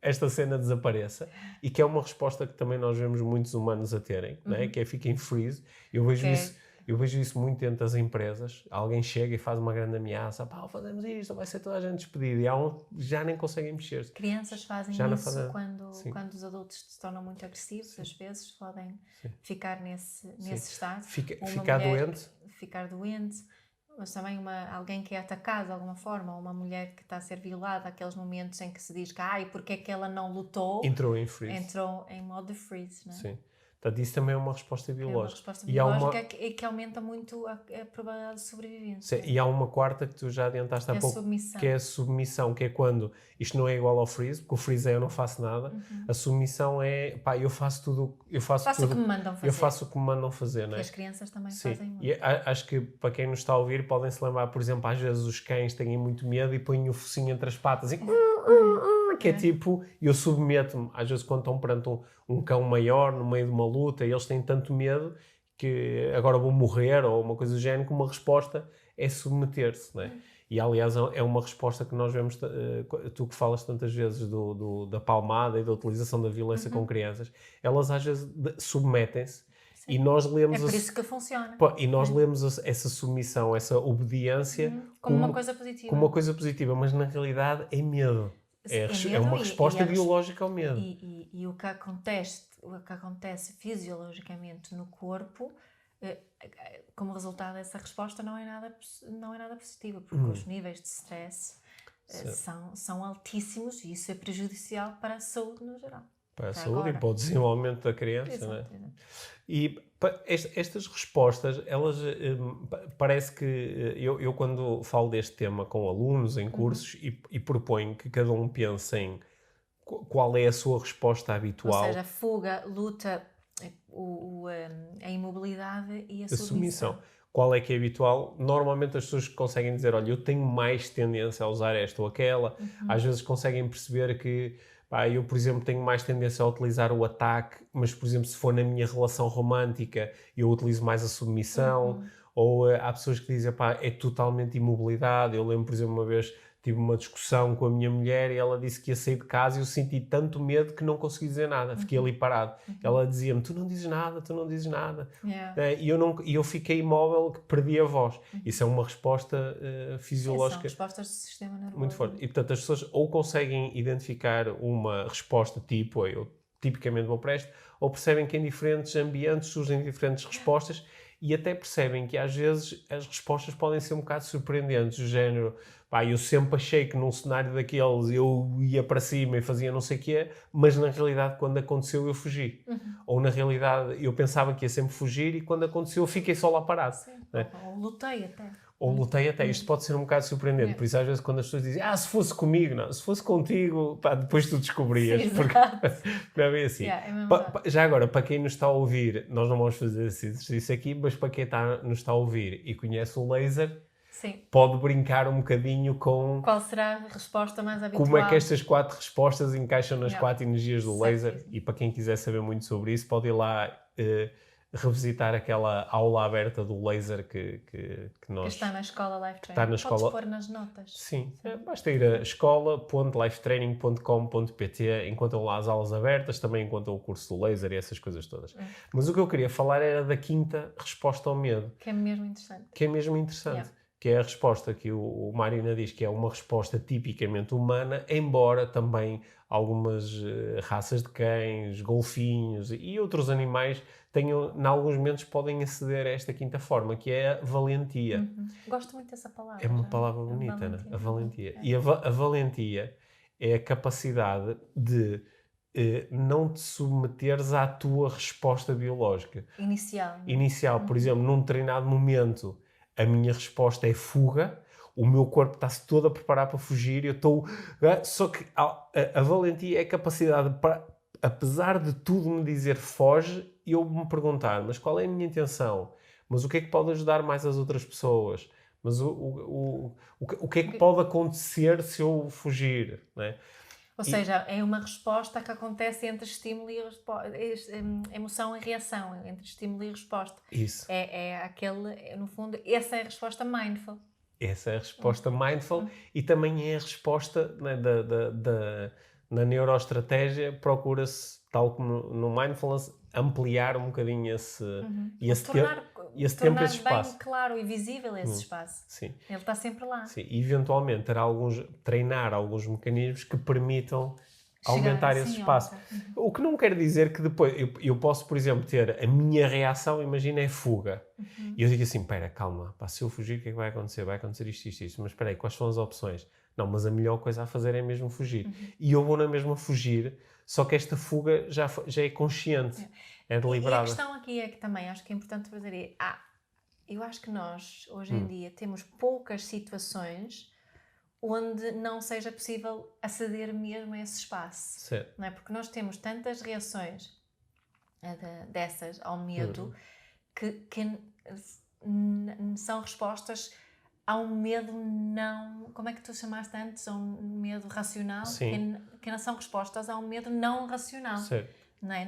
esta cena desapareça, e que é uma resposta que também nós vemos muitos humanos a terem, não é? Que é fica em freeze. Eu vejo isso Eu vejo isso muito dentro das empresas. Alguém chega e faz uma grande ameaça. Pá, fazemos isto, vai ser toda a gente despedida. E já nem conseguem mexer-se. Crianças fazem Já não isso fazem. quando os adultos se tornam muito agressivos, às vezes podem Sim. ficar nesse estado. Ficar doente. Ficar doente, mas também alguém que é atacado de alguma forma, ou uma mulher que está a ser violada, aqueles momentos em que se diz que porque é que ela não lutou? Entrou em freeze. Entrou em modo de freeze, não é? Sim. Portanto, isso também é uma resposta biológica. É uma resposta biológica que aumenta muito a probabilidade de sobrevivência. Sim. E há uma quarta que tu já adiantaste há pouco, que é a submissão, que é quando isto não é igual ao freeze, porque o freeze é eu não faço nada, a submissão é, eu faço tudo, o que me mandam fazer. Eu faço o que me mandam fazer, não é? E as crianças também Sim. fazem muito. E acho que para quem nos está a ouvir podem se lembrar, por exemplo, às vezes os cães têm muito medo e põem o focinho entre as patas e que é tipo, eu submeto-me, às vezes quando estão perante um cão maior no meio de uma luta e eles têm tanto medo que agora vou morrer ou uma coisa do género, que uma resposta é submeter-se, não é? E aliás é uma resposta que nós vemos, tu que falas tantas vezes da palmada e da utilização da violência com crianças, elas às vezes submetem-se. Sim. E nós lemos por isso que funciona. E nós lemos essa submissão, essa obediência como uma coisa positiva. Como uma coisa positiva, mas na realidade é medo. É uma resposta biológica ao medo. E o que acontece fisiologicamente no corpo, como resultado dessa resposta, não é nada positiva, porque os níveis de stress são altíssimos e isso é prejudicial para a saúde no geral. Para a saúde e para o desenvolvimento da criança. Exato, não é? Exato. E estas respostas, elas parece que eu quando falo deste tema com alunos em cursos e proponho que cada um pense em qual é a sua resposta habitual. Ou seja, a fuga, luta, a imobilidade e a submissão. Qual é que é habitual? Normalmente as pessoas conseguem dizer, olha, eu tenho mais tendência a usar esta ou aquela. Às vezes conseguem perceber que eu, por exemplo, tenho mais tendência a utilizar o ataque, mas, por exemplo, se for na minha relação romântica, eu utilizo mais a submissão. Ou há pessoas que dizem, é totalmente imobilidade. Eu lembro, por exemplo, uma vez tive uma discussão com a minha mulher e ela disse que ia sair de casa e eu senti tanto medo que não consegui dizer nada. Fiquei ali parado. Ela dizia-me, tu não dizes nada, tu não dizes nada. Yeah. E eu fiquei imóvel, que perdi a voz. Isso é uma resposta fisiológica. São respostas do sistema nervoso. Muito forte. E, portanto, as pessoas ou conseguem identificar uma resposta tipo, eu tipicamente vou para esta, ou percebem que em diferentes ambientes surgem diferentes respostas e até percebem que às vezes as respostas podem ser um bocado surpreendentes, do género, eu sempre achei que num cenário daqueles eu ia para cima e fazia não sei o quê, mas na realidade quando aconteceu eu fugi. Ou na realidade eu pensava que ia sempre fugir e quando aconteceu eu fiquei só lá parado. Sim. Ou lutei até. Ou lutei até. Isto pode ser um bocado surpreendente. Por isso às vezes quando as pessoas dizem, se fosse comigo, não. Se fosse contigo, depois tu descobrias. Sim, porque não é bem assim. Já agora, para quem nos está a ouvir, nós não vamos fazer esse exercício aqui, mas para quem nos está a ouvir e conhece o laser, sim, pode brincar um bocadinho com qual será a resposta mais habitual. Como é que estas 4 respostas encaixam nas 4 energias do laser. E para quem quiser saber muito sobre isso, pode ir lá revisitar aquela aula aberta do laser que nós... Que está na escola Life Training. Está na escola... Podes pôr nas notas. Sim. Basta ir a escola.lifetraining.com.pt, encontram lá as aulas abertas, também encontram o curso do laser e essas coisas todas. Mas o que eu queria falar era da 5ª resposta ao medo. Que é mesmo interessante. Que é a resposta que o Marina diz que é uma resposta tipicamente humana, embora também algumas raças de cães, golfinhos e outros animais tenham, em alguns momentos, podem aceder a esta 5ª forma, que é a valentia. Gosto muito dessa palavra. É uma palavra bonita, não é? A valentia. E a valentia é a capacidade de não te submeteres à tua resposta biológica. Inicial. Por exemplo, num determinado momento, a minha resposta é fuga, o meu corpo está-se todo a preparar para fugir, eu estou... Só que a valentia é a capacidade para, apesar de tudo me dizer foge, eu me perguntar, mas qual é a minha intenção? Mas o que é que pode ajudar mais as outras pessoas? Mas o que é que pode acontecer se eu fugir? Não é? Ou seja, é uma resposta que acontece entre estímulo e emoção e reação, entre estímulo e resposta. Isso. É aquele, no fundo, essa é a resposta mindful. Essa é a resposta mindful e também é a resposta, né, na neuroestratégia, procura-se, tal como no mindfulness, ampliar um bocadinho esse Tornar tempo, esse espaço. bem claro e visível esse espaço. Sim. Ele está sempre lá. Sim. E eventualmente treinar alguns mecanismos que permitam aumentar esse sim, espaço. O que não quer dizer que depois eu posso, por exemplo, ter a minha reação, imagina, é fuga. E eu digo assim, espera, calma, pá, se eu fugir, o que é que vai acontecer? Vai acontecer isto, isto, isto. Mas espera aí, quais são as opções? Não, mas a melhor coisa a fazer é mesmo fugir. E eu vou na mesma fugir, só que esta fuga já é consciente, é deliberada. E a questão aqui é que também acho que é importante fazer eu acho que nós, hoje em dia, temos poucas situações onde não seja possível aceder mesmo a esse espaço. Certo. Não é? Porque nós temos tantas reações dessas ao medo que são respostas a um medo não... Como é que tu chamaste antes? A um medo racional? Sim. Que não são respostas a um medo não racional. Certo. Não é?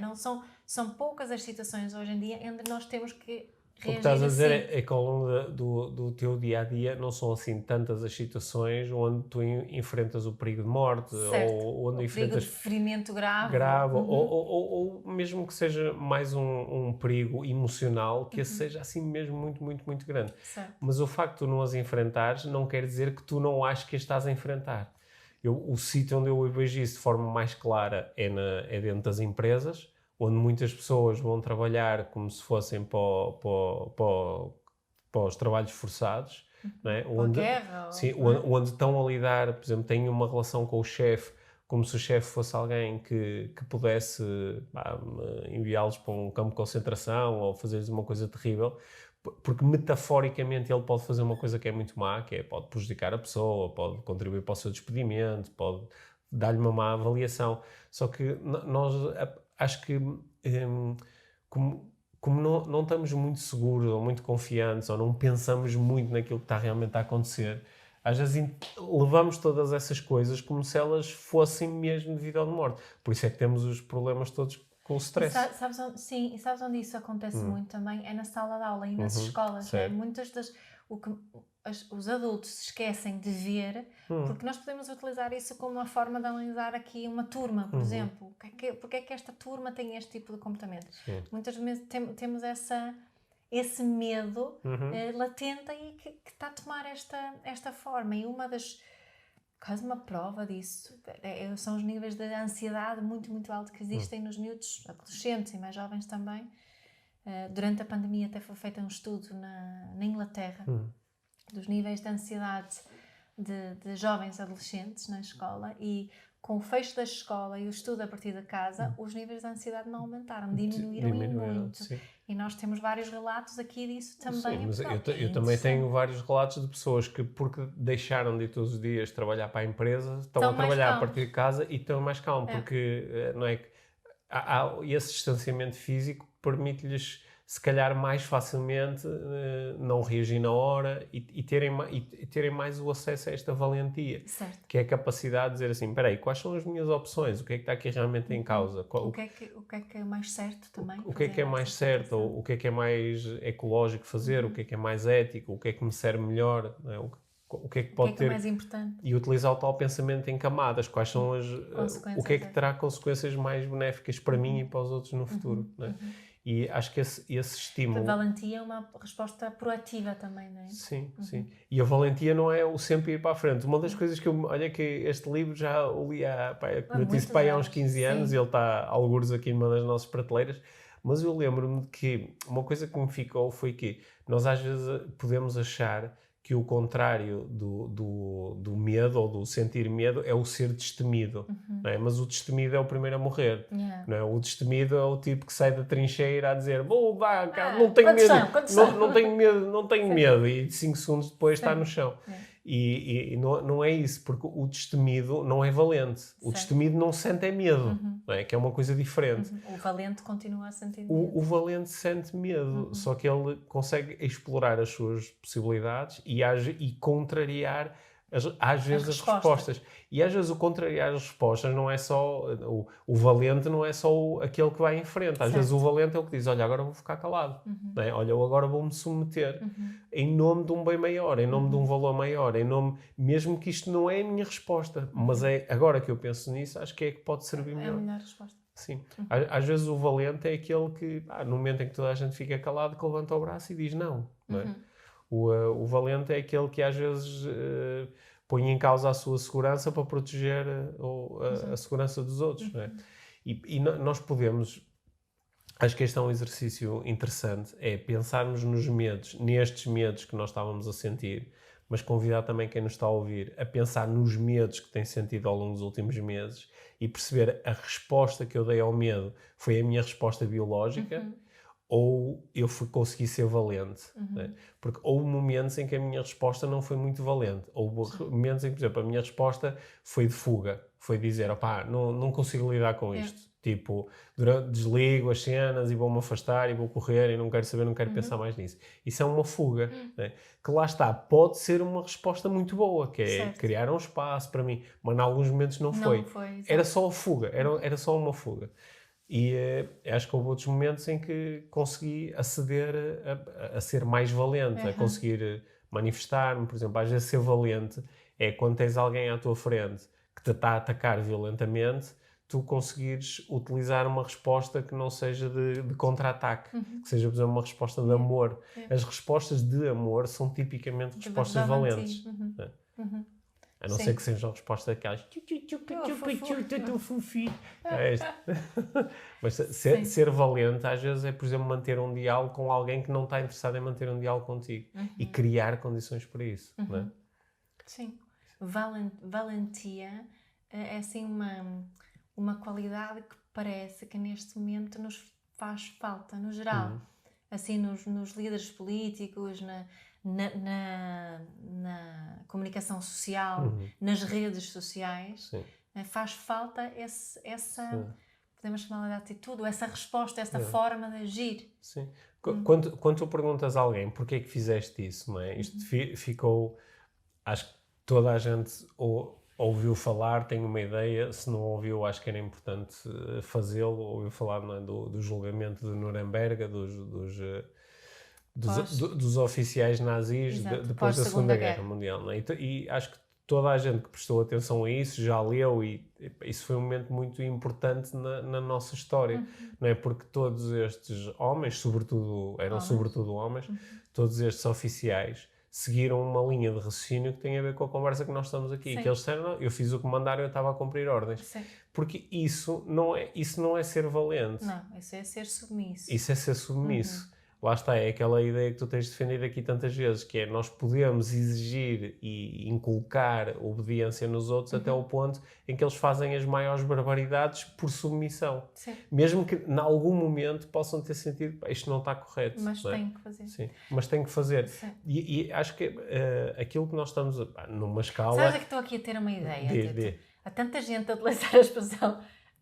São poucas as situações hoje em dia onde nós temos que O que reagir estás a dizer assim. é que ao longo do teu dia-a-dia não são assim tantas as situações onde tu enfrentas o perigo de morte, Certo. ou onde Perigo enfrentas de ferimento grave. ou mesmo que seja mais um perigo emocional, que esse seja assim mesmo muito, muito, muito grande. Certo. Mas o facto de tu não as enfrentares não quer dizer que tu não aches que as estás a enfrentar. O sítio onde eu vejo isso de forma mais clara é dentro das empresas, onde muitas pessoas vão trabalhar como se fossem para os trabalhos forçados, não é? Onde, guerra. Sim, onde estão a lidar, por exemplo, têm uma relação com o chefe, como se o chefe fosse alguém que pudesse enviá-los para um campo de concentração ou fazer-lhes uma coisa terrível, porque metaforicamente ele pode fazer uma coisa que é muito má, pode prejudicar a pessoa, pode contribuir para o seu despedimento, pode dar-lhe uma má avaliação. Só que nós acho que como não estamos muito seguros ou muito confiantes ou não pensamos muito naquilo que está realmente a acontecer, às vezes levamos todas essas coisas como se elas fossem mesmo de vida ou de morte. Por isso é que temos os problemas todos com o stress. E sabes onde isso acontece muito também? É na sala de aula e nas escolas. Né? Muitas os adultos se esquecem de ver, porque nós podemos utilizar isso como uma forma de analisar aqui uma turma, por exemplo. Porque é que esta turma tem este tipo de comportamento? Sim. Muitas vezes temos esse medo latente e que está a tomar esta forma. E quase uma prova disso são os níveis de ansiedade muito, muito altos que existem nos miúdos, adolescentes e mais jovens também. Durante a pandemia até foi feito um estudo na Inglaterra dos níveis de ansiedade de jovens adolescentes na escola, e com o fecho da escola e o estudo a partir de casa, os níveis de ansiedade não aumentaram, diminuíram e muito. Sim. E nós temos vários relatos aqui disso também. Sim, mas eu também tenho vários relatos de pessoas que, porque deixaram de ir todos os dias trabalhar para a empresa, estão a trabalhar a partir de casa e estão mais calmos, porque não é que há esse distanciamento físico que permite-lhes, se calhar, mais facilmente não reagir na hora e terem mais o acesso a esta valentia, certo. Que é a capacidade de dizer assim, espera aí, quais são as minhas opções? O que é que está aqui realmente em causa? O que é que é mais certo também? O que é mais certo? Ou o que é mais ecológico fazer? O que é mais ético? O que é que me serve melhor? Não é? O que é que pode ter? É mais importante? E utilizar o tal pensamento em camadas. Quais são o que é que terá consequências mais benéficas para mim e para os outros no futuro? Não é? E acho que esse estímulo... A valentia é uma resposta proativa também, não é? Sim, sim. E a valentia não é o sempre ir para a frente. Uma das coisas que olha que este livro já o li há uns 15 anos, e ele está algures aqui numa das nossas prateleiras, mas eu lembro-me de que uma coisa que me ficou foi que nós às vezes podemos achar que o contrário do medo ou do sentir medo é o ser destemido, não é? Mas o destemido é o primeiro a morrer. Não é? O destemido é o tipo que sai da trincheira a dizer não tenho medo, não tenho medo, e 5 segundos depois está no chão. E não é isso, porque o destemido não é valente. O destemido não sente medo, não é? Que é uma coisa diferente. O valente continua a sentir medo. O valente sente medo, só que ele consegue explorar as suas possibilidades e contrariar às vezes as respostas. E às vezes o contrariar as respostas não é só... O valente não é só aquele que vai em frente. Às vezes o valente é o que diz, olha, agora vou ficar calado. Não é? Olha, eu agora vou-me submeter em nome de um bem maior, em nome de um valor maior, mesmo que isto não é a minha resposta, mas é agora que eu penso nisso, acho que é que pode servir melhor. É a melhor resposta. Sim. Às vezes o valente é aquele que, no momento em que toda a gente fica calado, que levanta o braço e diz não. Não é? O valente é aquele que às vezes põe em causa a sua segurança para proteger a segurança dos outros. Não é? E nós podemos... Acho que este é um exercício interessante, é pensarmos nos medos, nestes medos que nós estávamos a sentir, mas convidar também quem nos está a ouvir a pensar nos medos que tem sentido ao longo dos últimos meses e perceber a resposta que eu dei ao medo foi a minha resposta biológica ou eu consegui ser valente. Né? Porque houve momentos em que a minha resposta não foi muito valente. Houve momentos em que, por exemplo, a minha resposta foi de fuga. Foi dizer, opá, não consigo lidar com isto. Tipo, desligo as cenas e vou-me afastar e vou correr e não quero saber, não quero pensar mais nisso. Isso é uma fuga. Né? Que lá está, pode ser uma resposta muito boa, que é criar um espaço para mim. Mas em alguns momentos não foi. Era só a fuga, era só uma fuga. E acho que houve outros momentos em que consegui aceder a ser mais valente, a conseguir manifestar-me. Por exemplo, às vezes ser valente é quando tens alguém à tua frente que te está a atacar violentamente, tu conseguires utilizar uma resposta que não seja de contra-ataque, que seja, por exemplo, uma resposta de amor. As respostas de amor são tipicamente respostas valentes. A não ser que sejam respostas daquelas mas ser valente às vezes é, por exemplo, manter um diálogo com alguém que não está interessado em manter um diálogo contigo e criar condições para isso. Não é? Sim. Valentia é assim uma qualidade que parece que neste momento nos faz falta, no geral. Assim, nos líderes políticos, na comunicação social, nas redes sociais, faz falta essa podemos chamar de atitude, ou essa resposta, essa forma de agir. Sim. Quando tu perguntas a alguém porquê é que fizeste isso, não é? Isto ficou... Acho que toda a gente ouviu falar, tem uma ideia, se não ouviu, acho que era importante fazê-lo. Ouviu falar, não é, do julgamento de Nuremberg, dos oficiais nazis depois da Segunda Guerra Mundial. Não é? E acho que toda a gente que prestou atenção a isso já leu e isso foi um momento muito importante na nossa história. Não é? Porque todos estes homens, sobretudo homens, todos estes oficiais seguiram uma linha de raciocínio que tem a ver com a conversa que nós estamos aqui. Que eles disseram, não, eu fiz o que me mandaram, eu estava a cumprir ordens. Sim. Porque isso não é ser valente. Não, isso é ser submisso. Isso é ser submisso. Lá está, é aquela ideia que tu tens defendido aqui tantas vezes, que é nós podemos exigir e inculcar obediência nos outros até o ponto em que eles fazem as maiores barbaridades por submissão. Sim. Mesmo que em algum momento possam ter sentido, isto não está correto. Mas não é? tem que fazer. Sim, mas tem que fazer. E acho que aquilo que nós estamos numa escala... Sabes que estou aqui a ter uma ideia? Há tanta gente a utilizar a expressão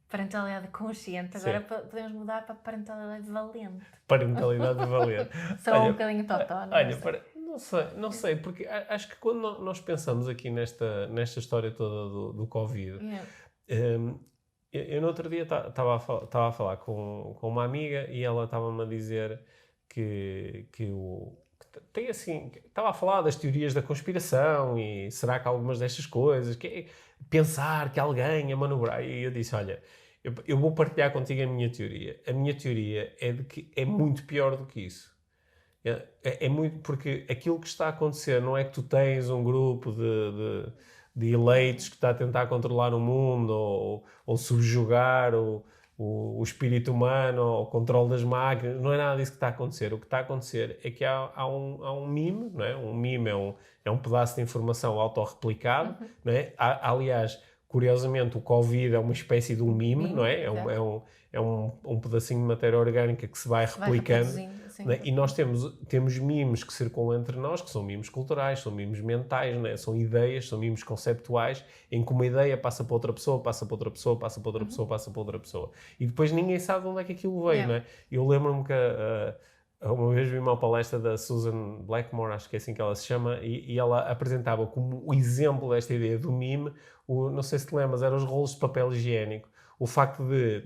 parentalidade consciente, agora podemos mudar para parentalidade valente. Parentalidade valente. Só um bocadinho totó, não sei, porque acho que quando nós pensamos aqui nesta história toda do Covid, eu no outro dia estava a falar com uma amiga e ela estava-me a dizer que tem assim, estava a falar das teorias da conspiração e será que algumas destas coisas, que é pensar que alguém a manobrar, e eu disse, olha, eu vou partilhar contigo a minha teoria. A minha teoria é de que é muito pior do que isso. É muito, porque aquilo que está a acontecer não é que tu tens um grupo de eleitos que está a tentar controlar o mundo ou subjugar o espírito humano, ou o controle das máquinas, não é nada disso que está a acontecer. O que está a acontecer é que há um meme, não é? Um meme é um pedaço de informação autorreplicado, não é? Aliás, curiosamente, o Covid é uma espécie de um meme, não é? É um pedacinho de matéria orgânica que se vai replicando. Né? E nós temos memes que circulam entre nós, que são memes culturais, são memes mentais, né? São ideias, são memes conceptuais, em que uma ideia passa para outra pessoa, passa para outra pessoa, passa para outra pessoa, passa para outra pessoa. E depois ninguém sabe de onde é que aquilo veio, não é? Eu lembro-me que uma vez vi uma palestra da Susan Blackmore, acho que é assim que ela se chama, e ela apresentava como o exemplo desta ideia do meme, não sei se te lembras, eram os rolos de papel higiênico. O facto de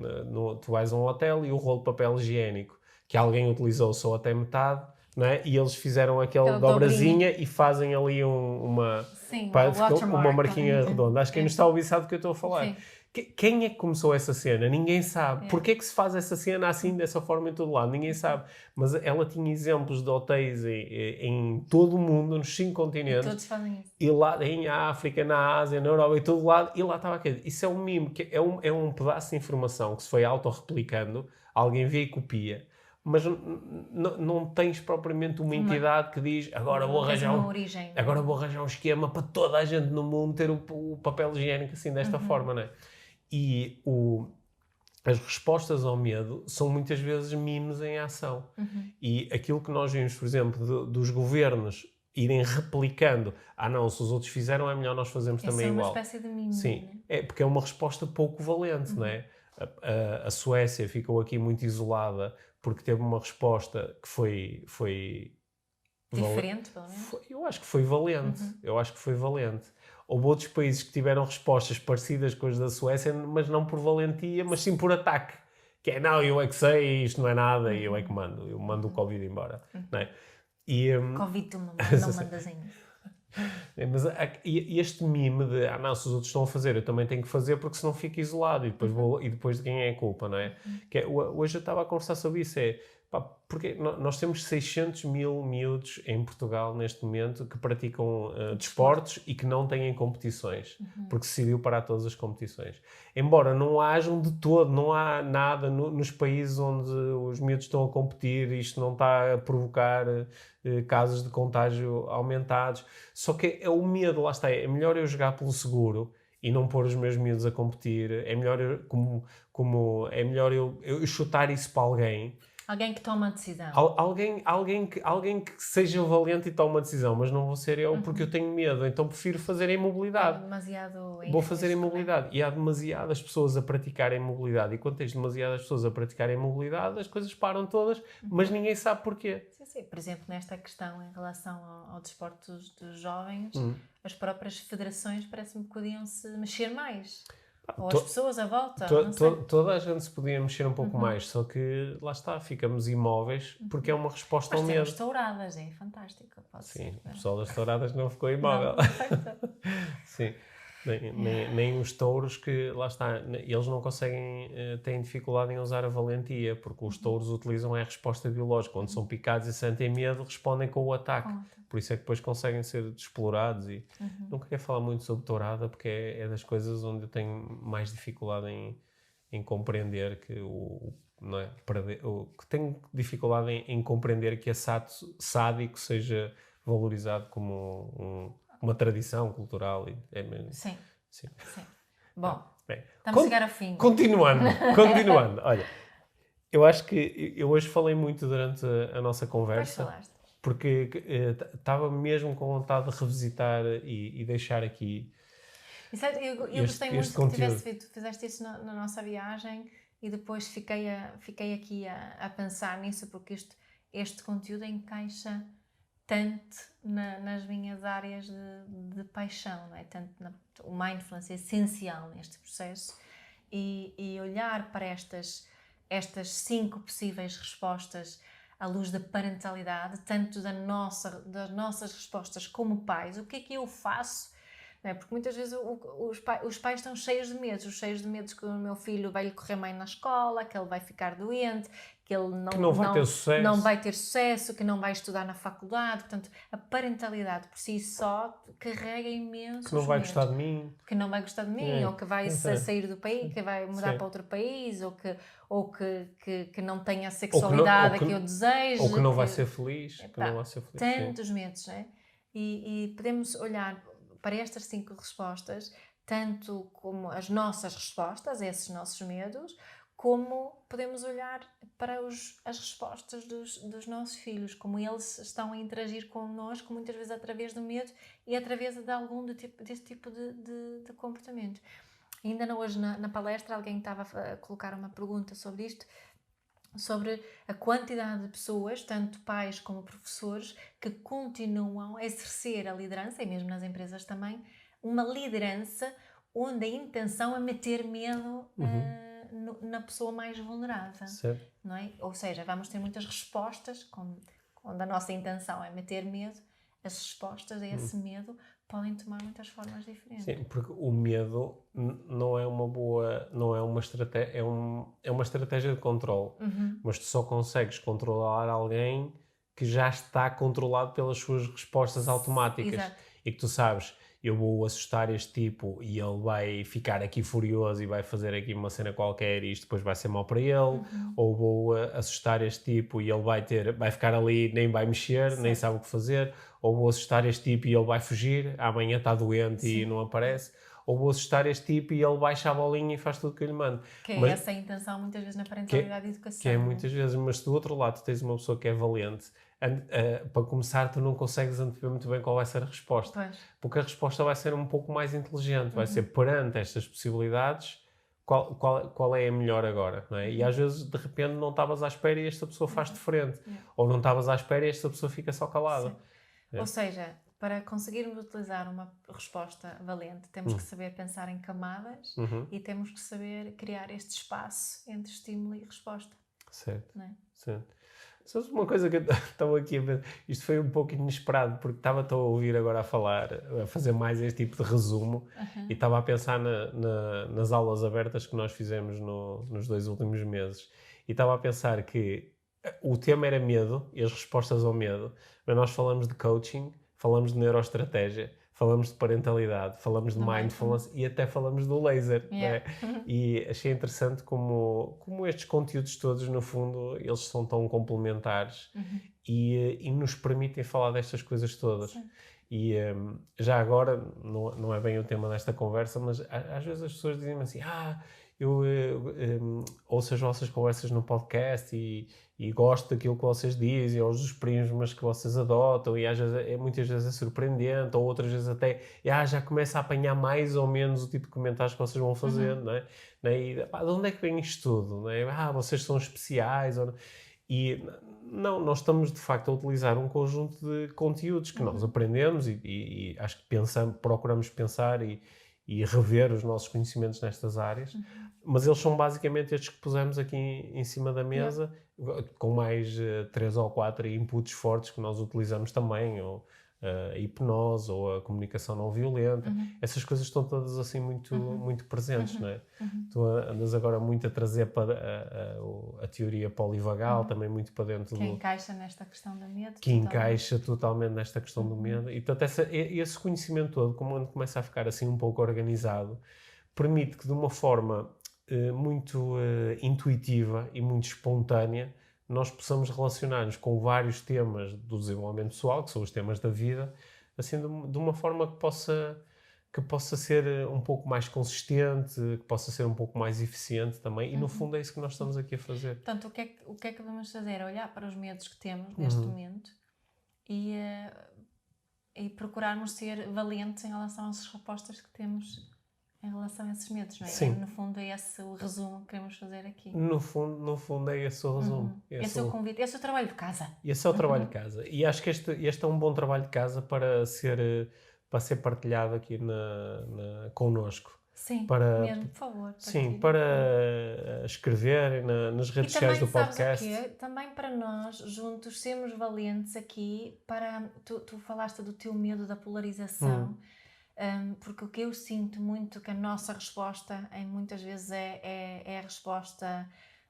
tu vais a um hotel e o rolo de papel higiênico que alguém utilizou só até metade, não é? E eles fizeram aquela dobrazinha e fazem ali uma marquinha redonda. Acho que quem nos está a ouvir sabe do que eu estou a falar. Sim. Quem é que começou essa cena? Ninguém sabe. Porquê é que se faz essa cena assim, dessa forma em todo lado? Ninguém sabe. Mas ela tinha exemplos de hotéis em todo o mundo, nos 5 E continentes. todos fazem isso. E lá em África, na Ásia, na Europa, em todo lado, e lá estava aquele. Isso é um mimo, que é um pedaço de informação que se foi autorreplicando, alguém vê e copia, mas não tens propriamente uma entidade que diz agora vou arranjar agora vou arranjar um esquema para toda a gente no mundo ter o papel higiênico assim desta forma, não é? E as respostas ao medo são muitas vezes mimos em ação. E aquilo que nós vimos, por exemplo, dos governos irem replicando, não, se os outros fizeram é melhor nós fazermos também igual. É uma espécie de mimo. Sim, né? é porque é uma resposta pouco valente, não é? A Suécia ficou aqui muito isolada porque teve uma resposta que foi Diferente, pelo menos. eu acho que foi valente. Eu acho que foi valente. Houve outros países que tiveram respostas parecidas com as da Suécia, mas não por valentia, mas sim por ataque. Que é, não, eu é que sei, isto não é nada, e eu é que mando. Eu mando o Covid embora. Não é? E, Covid, tu não mandas em. mas este mime de, não, se os outros estão a fazer, eu também tenho que fazer porque senão fico isolado e depois de quem é a culpa, não é? Hoje eu estava a conversar sobre isso, porque nós temos 600 mil miúdos em Portugal neste momento que praticam desportos e que não têm competições, porque se decidiu parar todas as competições. Embora não hajam de todo, não há nada nos países onde os miúdos estão a competir, isto não está a provocar casos de contágio aumentados. Só que é o medo, lá está, é melhor eu jogar pelo seguro e não pôr os meus miúdos a competir, é melhor é melhor eu chutar isso para alguém. Alguém que toma a decisão. Alguém que seja valente e tome uma decisão, mas não vou ser eu porque eu tenho medo, então prefiro fazer a imobilidade. Vou fazer a imobilidade. E há demasiadas pessoas a praticarem imobilidade. E quando tens demasiadas pessoas a praticarem imobilidade, as coisas param todas, mas ninguém sabe porquê. Sim. Por exemplo, nesta questão em relação ao desporto dos jovens, as próprias federações parece-me que podiam se mexer mais. Ou as pessoas à volta, não sei. Toda a gente se podia mexer um pouco mais, só que lá está, ficamos imóveis porque é uma resposta ao medo. Mas touradas, é fantástico. Sim, o pessoal das touradas não ficou imóvel. Sim. Nem os touros que, lá está, eles não conseguem, têm dificuldade em usar a valentia, porque os touros utilizam a resposta biológica. Quando são picados e sentem medo, respondem com o ataque. Por isso é que depois conseguem ser explorados. E não queria falar muito sobre tourada, porque é das coisas onde eu tenho mais dificuldade em compreender que não é? Que tenho dificuldade em compreender que esse ato sádico seja valorizado como uma tradição cultural. Sim. Sim. Bom, estamos a chegar ao fim. Continuando. Olha, eu acho que eu hoje falei muito durante a nossa conversa, porque estava mesmo com vontade de revisitar e deixar aqui. Eu gostei muito que fizeste isso na nossa viagem e depois fiquei aqui a pensar nisso, porque este conteúdo encaixa tanto nas minhas áreas de paixão, não é? Tanto o mindfulness é essencial neste processo e olhar para estas 5 possíveis respostas à luz da parentalidade, tanto das nossas respostas como pais. O que é que eu faço? Não é? Porque muitas vezes os pais estão cheios de medos que o meu filho vai lhe correr bem na escola, que ele vai ficar doente, que ele não vai ter sucesso, que não vai estudar na faculdade. Portanto, a parentalidade por si só carrega imensos que não vai medos. gostar de mim. Que não vai gostar de mim, ou que vai sair do país, que vai mudar para outro país, ou que não tem a sexualidade que eu desejo. Ou que não vai ser feliz. Tantos medos, não é? E podemos olhar para estas 5 respostas, tanto como as nossas respostas a esses nossos medos, como podemos olhar para as respostas dos nossos filhos, como eles estão a interagir connosco, muitas vezes através do medo e através de algum desse tipo de comportamento. Ainda hoje na palestra alguém estava a colocar uma pergunta sobre isto, sobre a quantidade de pessoas, tanto pais como professores, que continuam a exercer a liderança, e mesmo nas empresas também, uma liderança onde a intenção é meter medo na pessoa mais vulnerável. Não é? Ou seja, vamos ter muitas respostas, onde a nossa intenção é meter medo, as respostas a esse medo podem tomar muitas formas diferentes. Sim, porque o medo não é uma boa, não é uma estratégia, é uma estratégia de controle, mas tu só consegues controlar alguém que já está controlado pelas suas respostas automáticas. Exato. E que tu sabes, eu vou assustar este tipo e ele vai ficar aqui furioso e vai fazer aqui uma cena qualquer e isto depois vai ser mau para ele, ou vou assustar este tipo e ele vai ficar ali, nem vai mexer, nem sabe o que fazer, ou vou assustar este tipo e ele vai fugir, amanhã está doente e não aparece, ou vou assustar este tipo e ele baixa a bolinha e faz tudo o que eu lhe mando. Que é essa a intenção muitas vezes na parentalidade e educação. Que é muitas vezes, mas se do outro lado tu tens uma pessoa que é valente, para começar tu não consegues antever muito bem qual vai ser a resposta. Pois. Porque a resposta vai ser um pouco mais inteligente, vai ser perante estas possibilidades, qual é a melhor agora, não é? E às vezes de repente não estavas à espera e esta pessoa faz de frente, ou não estavas à espera e esta pessoa fica só calada. Ou seja, para conseguirmos utilizar uma resposta valente, temos que saber pensar em camadas e temos que saber criar este espaço entre estímulo e resposta. Certo. Não é? Certo. Sabes uma coisa que eu estava aqui a ver? Isto foi um pouco inesperado, porque estava-te a ouvir agora a falar, a fazer mais este tipo de resumo, e estava a pensar nas aulas abertas que nós fizemos nos 2 últimos meses. E estava a pensar que o tema era medo e as respostas ao medo, mas nós falamos de coaching, falamos de neuroestratégia, falamos de parentalidade, falamos de mindfulness e até falamos do laser. Yeah. Né? E achei interessante como estes conteúdos todos, no fundo, eles são tão complementares e nos permitem falar destas coisas todas. Sim. E já agora, não é bem o tema desta conversa, mas às vezes as pessoas dizem-me assim, eu ouço as vossas conversas no podcast e gosto daquilo que vocês dizem, ou dos primos que vocês adotam, e às vezes, muitas vezes é surpreendente, ou outras vezes até já começa a apanhar mais ou menos o tipo de comentários que vocês vão fazendo, não é? E de onde é que vem isto tudo? Não é? Vocês são especiais, ou não? E não, nós estamos de facto a utilizar um conjunto de conteúdos que nós aprendemos e acho que procuramos pensar e rever os nossos conhecimentos nestas áreas, mas eles são basicamente estes que pusemos aqui em cima da mesa, com mais 3 ou 4 inputs fortes que nós utilizamos também, ou a hipnose, ou a comunicação não violenta. Essas coisas estão todas assim muito presentes, não é? Tu andas agora muito a trazer para a teoria polivagal, também muito para dentro que encaixa nesta questão do medo. Que encaixa totalmente nesta questão do medo. E, portanto, esse conhecimento todo, como começa a ficar assim um pouco organizado, permite que de uma forma muito intuitiva e muito espontânea nós possamos relacionar-nos com vários temas do desenvolvimento pessoal, que são os temas da vida, assim de uma forma que possa ser um pouco mais consistente, que possa ser um pouco mais eficiente também, e no fundo é isso que nós estamos aqui a fazer. Portanto, o que é que devemos fazer? Olhar para os medos que temos neste momento e procurarmos ser valentes em relação às respostas que temos em relação a esses medos, não é? Sim. No fundo é esse o resumo que queremos fazer aqui. No fundo é esse o resumo. Esse é o convite, esse é o trabalho de casa. Esse é o trabalho de casa. E acho que este é um bom trabalho de casa para ser partilhado aqui connosco. Sim, mesmo, por favor. Sim, para escrever nas redes sociais do podcast. Sabes o quê? Também para nós, juntos, sermos valentes aqui para... Tu falaste do teu medo da polarização, porque o que eu sinto muito que a nossa resposta, muitas vezes, é a resposta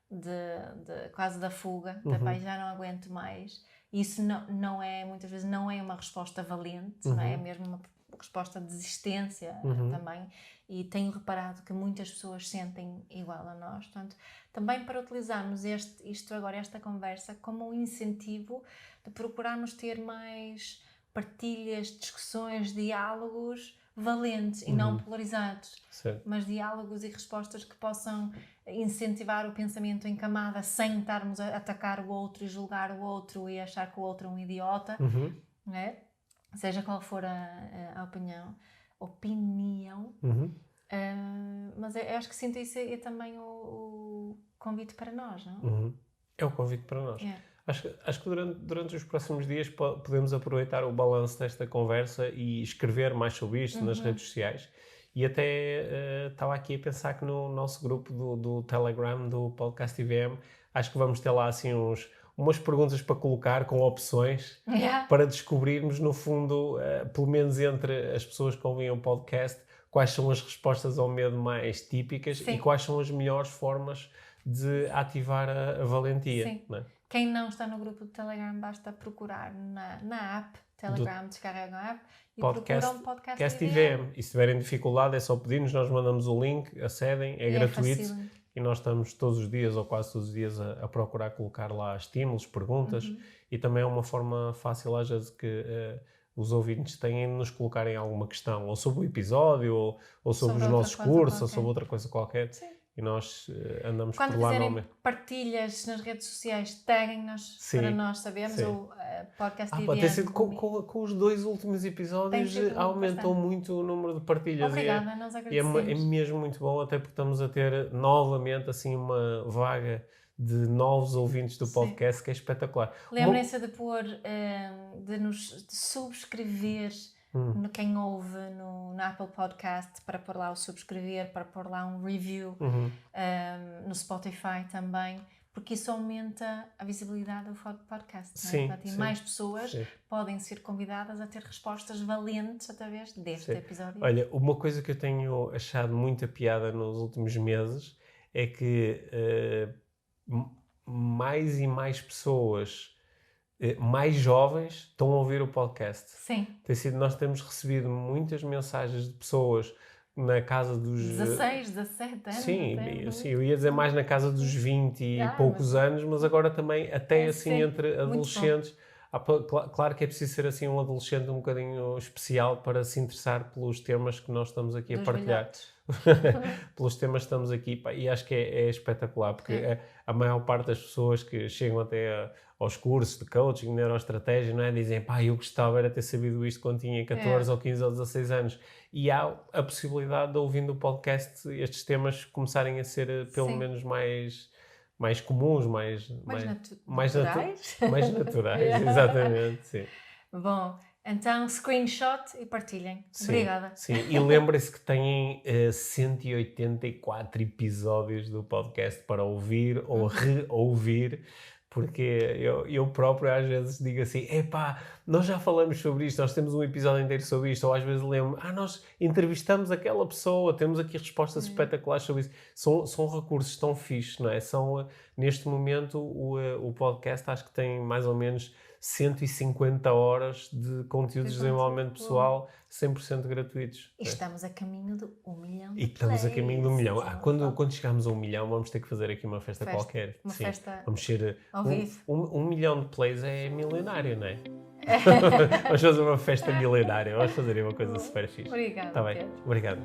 de quase da fuga, da pai, já não aguento mais. Isso não é, muitas vezes, não é uma resposta valente, não é? É mesmo uma resposta de desistência também, e tenho reparado que muitas pessoas sentem igual a nós. Portanto, também para utilizarmos esta conversa como um incentivo de procurarmos ter mais partilhas, discussões, diálogos valentes e não polarizados, certo. mas diálogos e respostas que possam incentivar o pensamento em camada sem estarmos a atacar o outro e julgar o outro e achar que o outro é um idiota, não é? Seja qual for a opinião, mas eu acho que sinto isso é também o convite para nós, não? É o convite para nós. Yeah. Acho que durante os próximos dias podemos aproveitar o balanço desta conversa e escrever mais sobre isto nas redes sociais. E até estava aqui a pensar que no nosso grupo do Telegram, do Podcast IVM, acho que vamos ter lá assim umas perguntas para colocar com opções para descobrirmos, no fundo, pelo menos entre as pessoas que ouvem o podcast, quais são as respostas ao medo mais típicas. Sim. E quais são as melhores formas de ativar a valentia. Sim. Não é? Quem não está no grupo do Telegram, basta procurar na app Telegram, descarregam a app e procuram podcast IVM. E se tiverem dificuldade é só pedir-nos, nós mandamos o link, acedem, é gratuito. Facilmente. E nós estamos todos os dias, ou quase todos os dias, a procurar colocar lá estímulos, perguntas. E também é uma forma fácil, às vezes, que os ouvintes têm de nos colocarem alguma questão, ou sobre o episódio, ou sobre os nossos cursos, ou sobre outra coisa qualquer. Sim. E nós andamos quando por lá. Quando fizerem partilhas nas redes sociais, taguem-nos para nós sabermos. O podcast IVM. Pode ter sido com os 2 últimos episódios, aumentou muito o número de partilhas. Obrigada, nós agradecemos. É mesmo muito bom, até porque estamos a ter novamente assim, uma vaga de novos ouvintes do podcast, que é espetacular. Lembrem-se de pôr, de subscrever quem ouve no Apple Podcast, para pôr lá o subscrever, para pôr lá um review, no Spotify também, porque isso aumenta a visibilidade do podcast. Sim, não é? E mais pessoas podem ser convidadas a ter respostas valentes através deste episódio. Olha, uma coisa que eu tenho achado muita piada nos últimos meses é que mais e mais pessoas mais jovens estão a ouvir o podcast. Sim. Nós temos recebido muitas mensagens de pessoas na casa dos... 16, 17 anos. Sim, eu ia dizer mais na casa dos 20 e poucos anos, mas agora também até assim entre adolescentes. Claro que é preciso ser assim um adolescente um bocadinho especial para se interessar pelos temas que nós estamos aqui a partilhar. Pelos temas que estamos aqui, e acho que é espetacular, porque a maior parte das pessoas que chegam até aos cursos de coaching, neuroestratégia, não é? Dizem, eu gostava era ter sabido isto quando tinha 14 ou 15 ou 16 anos. E há a possibilidade de, ouvindo o podcast, estes temas começarem a ser pelo menos mais comuns, mais naturais, exatamente, sim. Bom, então screenshot e partilhem. Obrigada. Sim, e lembrem-se que têm 184 episódios do podcast para ouvir ou reouvir, porque eu próprio às vezes digo assim, nós já falamos sobre isto, nós temos um episódio inteiro sobre isto, ou às vezes lembro, nós entrevistamos aquela pessoa, temos aqui respostas espetaculares sobre isso. São recursos tão fixes, não é? Neste momento o podcast acho que tem mais ou menos 150 horas de conteúdos de desenvolvimento pessoal 100% gratuitos. E estamos a caminho de 1 milhão de plays. E estamos a caminho de 1 milhão. Quando chegarmos a 1 milhão vamos ter que fazer aqui uma festa qualquer. Uma festa vamos ser ao vivo. 1 milhão de plays é milionário, não é? Vamos fazer uma festa milionária. Vamos fazer uma coisa super fixe. Obrigada. Tá bem. Obrigado.